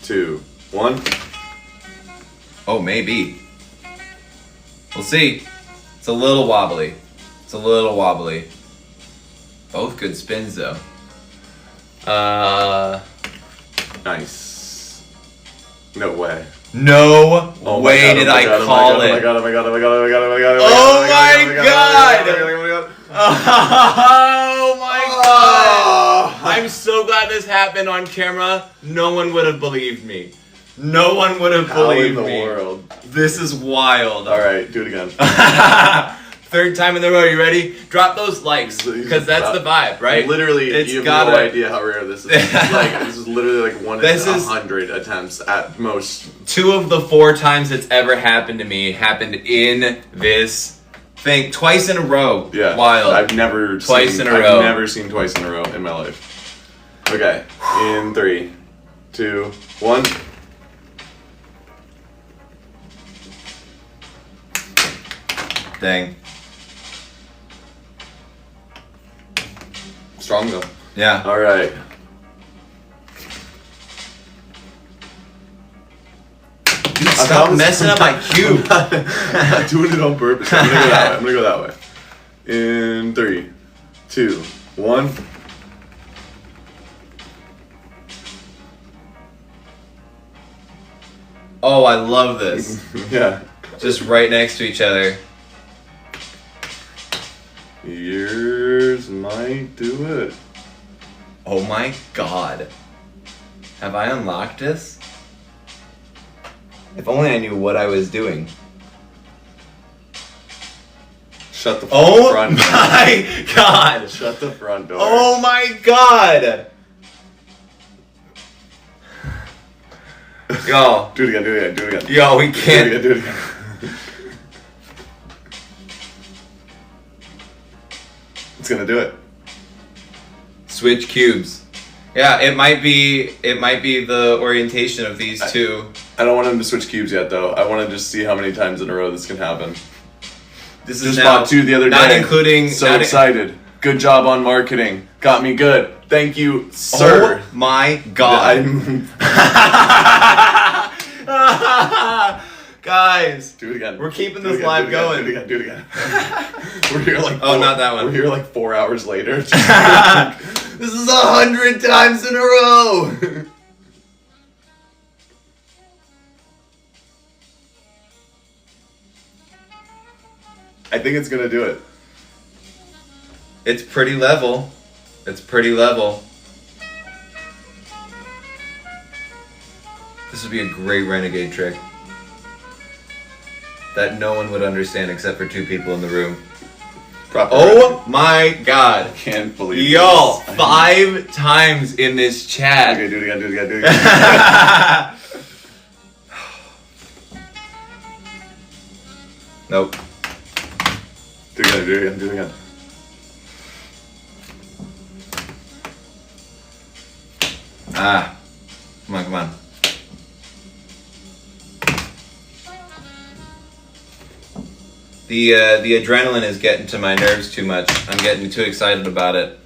2, 1. Oh, maybe. We'll see. It's a little wobbly. It's a little wobbly. Both good spins though. Nice. No way. No Oh my way God, did oh my I God, call oh my it. God, oh my God, oh my God, oh my God, oh my God, oh my God, Oh oh my God, God! oh my God. Oh my Oh. God! I'm so glad this happened on camera. No one would have believed me. No one would have How in believed the me. world? This is wild. All right, do it again. Third time in the row. You ready? Drop those likes because that's the vibe, right? Literally, It's you have gotta- no idea how rare this is. This is literally like 1 in This is- 100 attempts at most. 2 of the 4 times it's ever happened to me happened in this thing. Twice in a row. Yeah, Wild. I've never Twice seen, in a row. I've never seen twice in a row in my life. Okay, in 3, 2, 1. Dang. Strong though. Yeah. All right. Dude, stop messing up my cube. I'm not doing it on purpose. I'm gonna go that way. I'm gonna go that way. In 3, 2, 1. Oh, I love this. Yeah. Just right next to each other. Yours might do it. Oh my God. Have I unlocked this? If only I knew what I was doing. Shut the Oh front door. my God. Shut the front door. Oh my God. Yo. Do it again, do it again, do it again. Yo, we Do it can't. again, do it again. It's gonna do it. Switch cubes. Yeah, it might be the orientation of these two. I don't want him to switch cubes yet, though. I want to just see how many times in a row this can happen. This is Just now bought 2 the other day. not including So not excited. Good job on marketing. Got me good. Thank you, sir. Oh my God. Guys, Do it again. we're keeping Do it this again, live do it again, going. Do it again. Do it again. We're here like. Oh, not that one. We're here like 4 hours later. This is 100 times in a row. I think it's gonna do it. It's pretty level. It's pretty level. This would be a great renegade trick that no one would understand except for 2 people in the room. Proper. Oh my god. Can't believe Y'all, this. 5 times in this chat. Okay, do it again. Do it again. Do it again. Nope. Do it again. Do it again. Do it again. Ah. Come on, come on. The adrenaline is getting to my nerves too much. I'm getting too excited about it.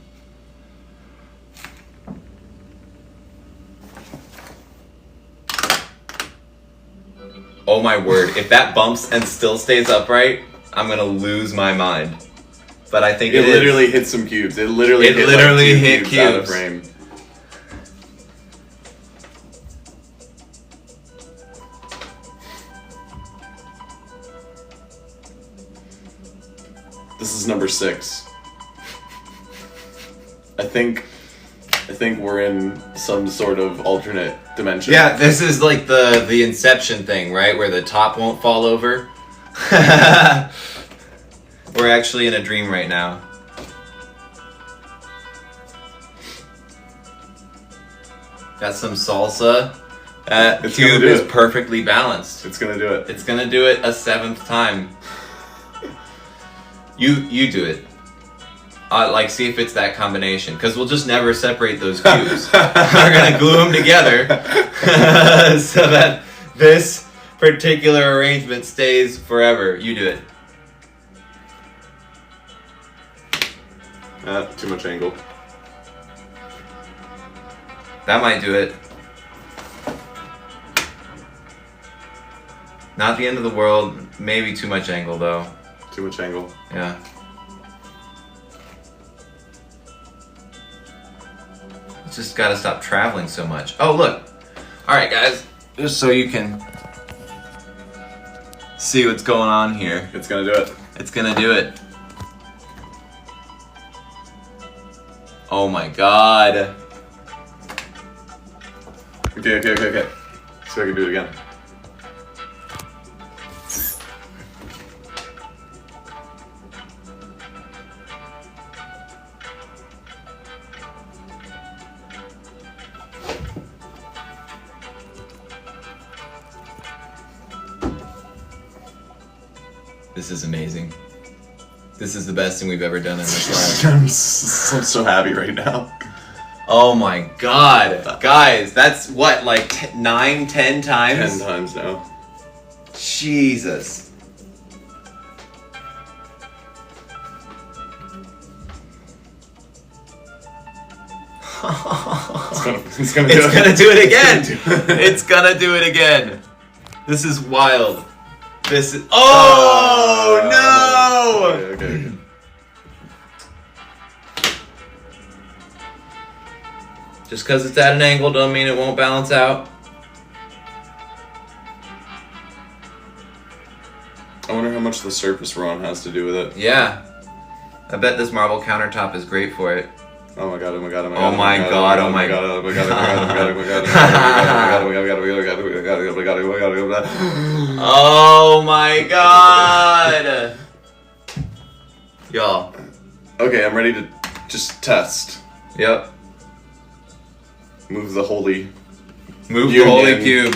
Oh my word. If that bumps and still stays upright, I'm gonna lose my mind. But I think It it literally is. hit some cubes. It literally It hit, literally like 2 hit cubes out of cubes. frame. This is number 6. I think we're in some sort of alternate dimension. Yeah, this is like the Inception thing, right? Where the top won't fall over. We're actually in a dream right now. Got some salsa. It's Cube gonna do is it. perfectly balanced. It's gonna do it. It's gonna do it a 7th time. You do it. Like, see if it's that combination, because we'll just never separate those cubes. We're gonna glue them together so that this particular arrangement stays forever. You do it. Too much angle. That might do it. Not the end of the world. Maybe too much angle, though. Too much angle. Yeah. Just gotta stop traveling so much. Oh, look. Alright, guys. Just so you can see what's going on here. It's gonna do it. It's gonna do it. Oh my god. Okay. So I can do it again. This is amazing. This is the best thing we've ever done in this live. I'm so happy right now. Oh my god. Guys, that's what, like 9, 10 times? 10 times now. Jesus. It's gonna do It's it. gonna do it again. It's gonna do it. It's gonna do it again. This is wild. This is. Oh no! Okay. Just because it's at an angle don't mean it won't balance out. I wonder how much the surface we're on has to do with it. Yeah. I bet this marble countertop is great for it. Oh my god, oh my god, oh my Oh god. my god, oh my god, oh my god, oh my god, oh my god, oh my god, oh my god, oh my god, oh my god, oh my god, oh my god, oh my god, Oh my god! Y'all. Okay, I'm ready to just test. Yep. Move the holy. Move the Union. holy cube.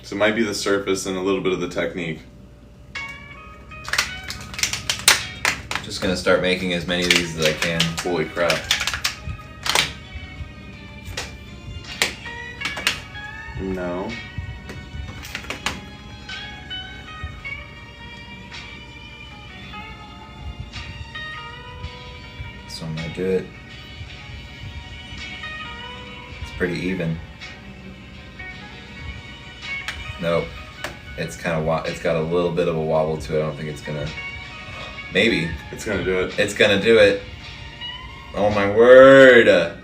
So it might be the surface and a little bit of the technique. Just gonna start making as many of these as I can. Holy crap. No. So I'm gonna do it. pretty even. Nope. It's kind of it's got a little bit of a wobble to it. I don't think it's gonna. Maybe It's gonna do it. it's gonna do it. Oh my word!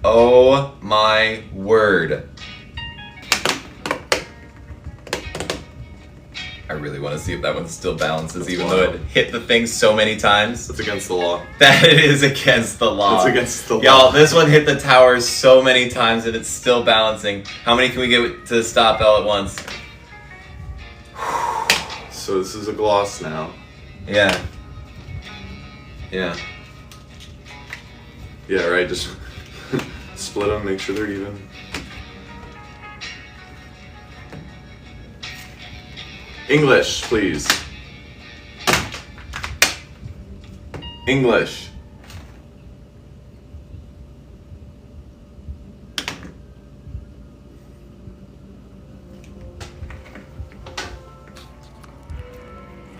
Oh my word! I really want to see if that one still balances, That's even though it wild. hit the thing so many times. That's against the law. That it is against the law. It's against the law. Y'all, this one hit the tower so many times and it's still balancing. How many can we get to stop all at once? So this is a gloss now. Yeah. Yeah. Yeah, right. Just split them, make sure they're even. English, please. English.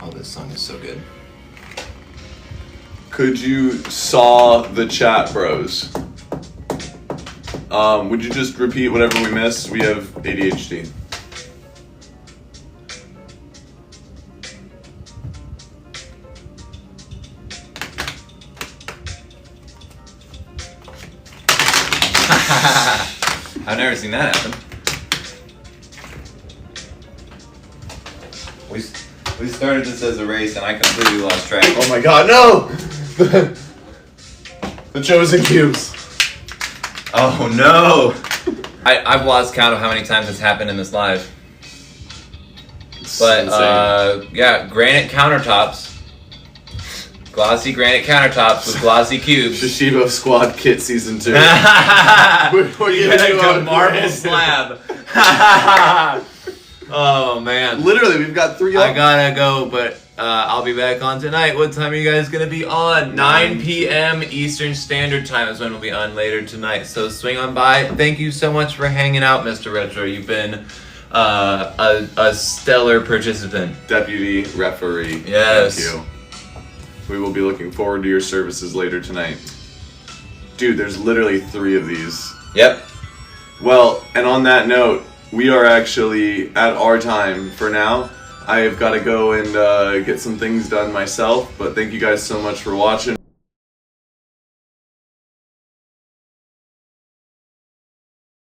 Oh, this song is so good. Could you saw the chat, bros? Would you just repeat whatever we missed? We have ADHD. I've never seen that happen. We started this as a race and I completely lost track. Oh my god, no! The chosen cubes. Oh no! I've lost count of how many times it's happened in this live. But yeah, granite countertops. Glossy granite countertops with glossy cubes. Shashibo Squad Kit Season 2. We're giving gonna you go a marble brand- slab. Oh man. Literally, we've got 3 I up. gotta go, but I'll be back on tonight. What time are you guys gonna be on? 9 p.m. Eastern Standard Time is when we'll be on later tonight. So swing on by. Thank you so much for hanging out, Mr. Retro. You've been a stellar participant. Deputy referee. Yes. Thank you. We will be looking forward to your services later tonight. Dude, there's literally 3 of these. Yep. Well, and on that note, we are actually at our time for now. I've got to go and get some things done myself, but thank you guys so much for watching.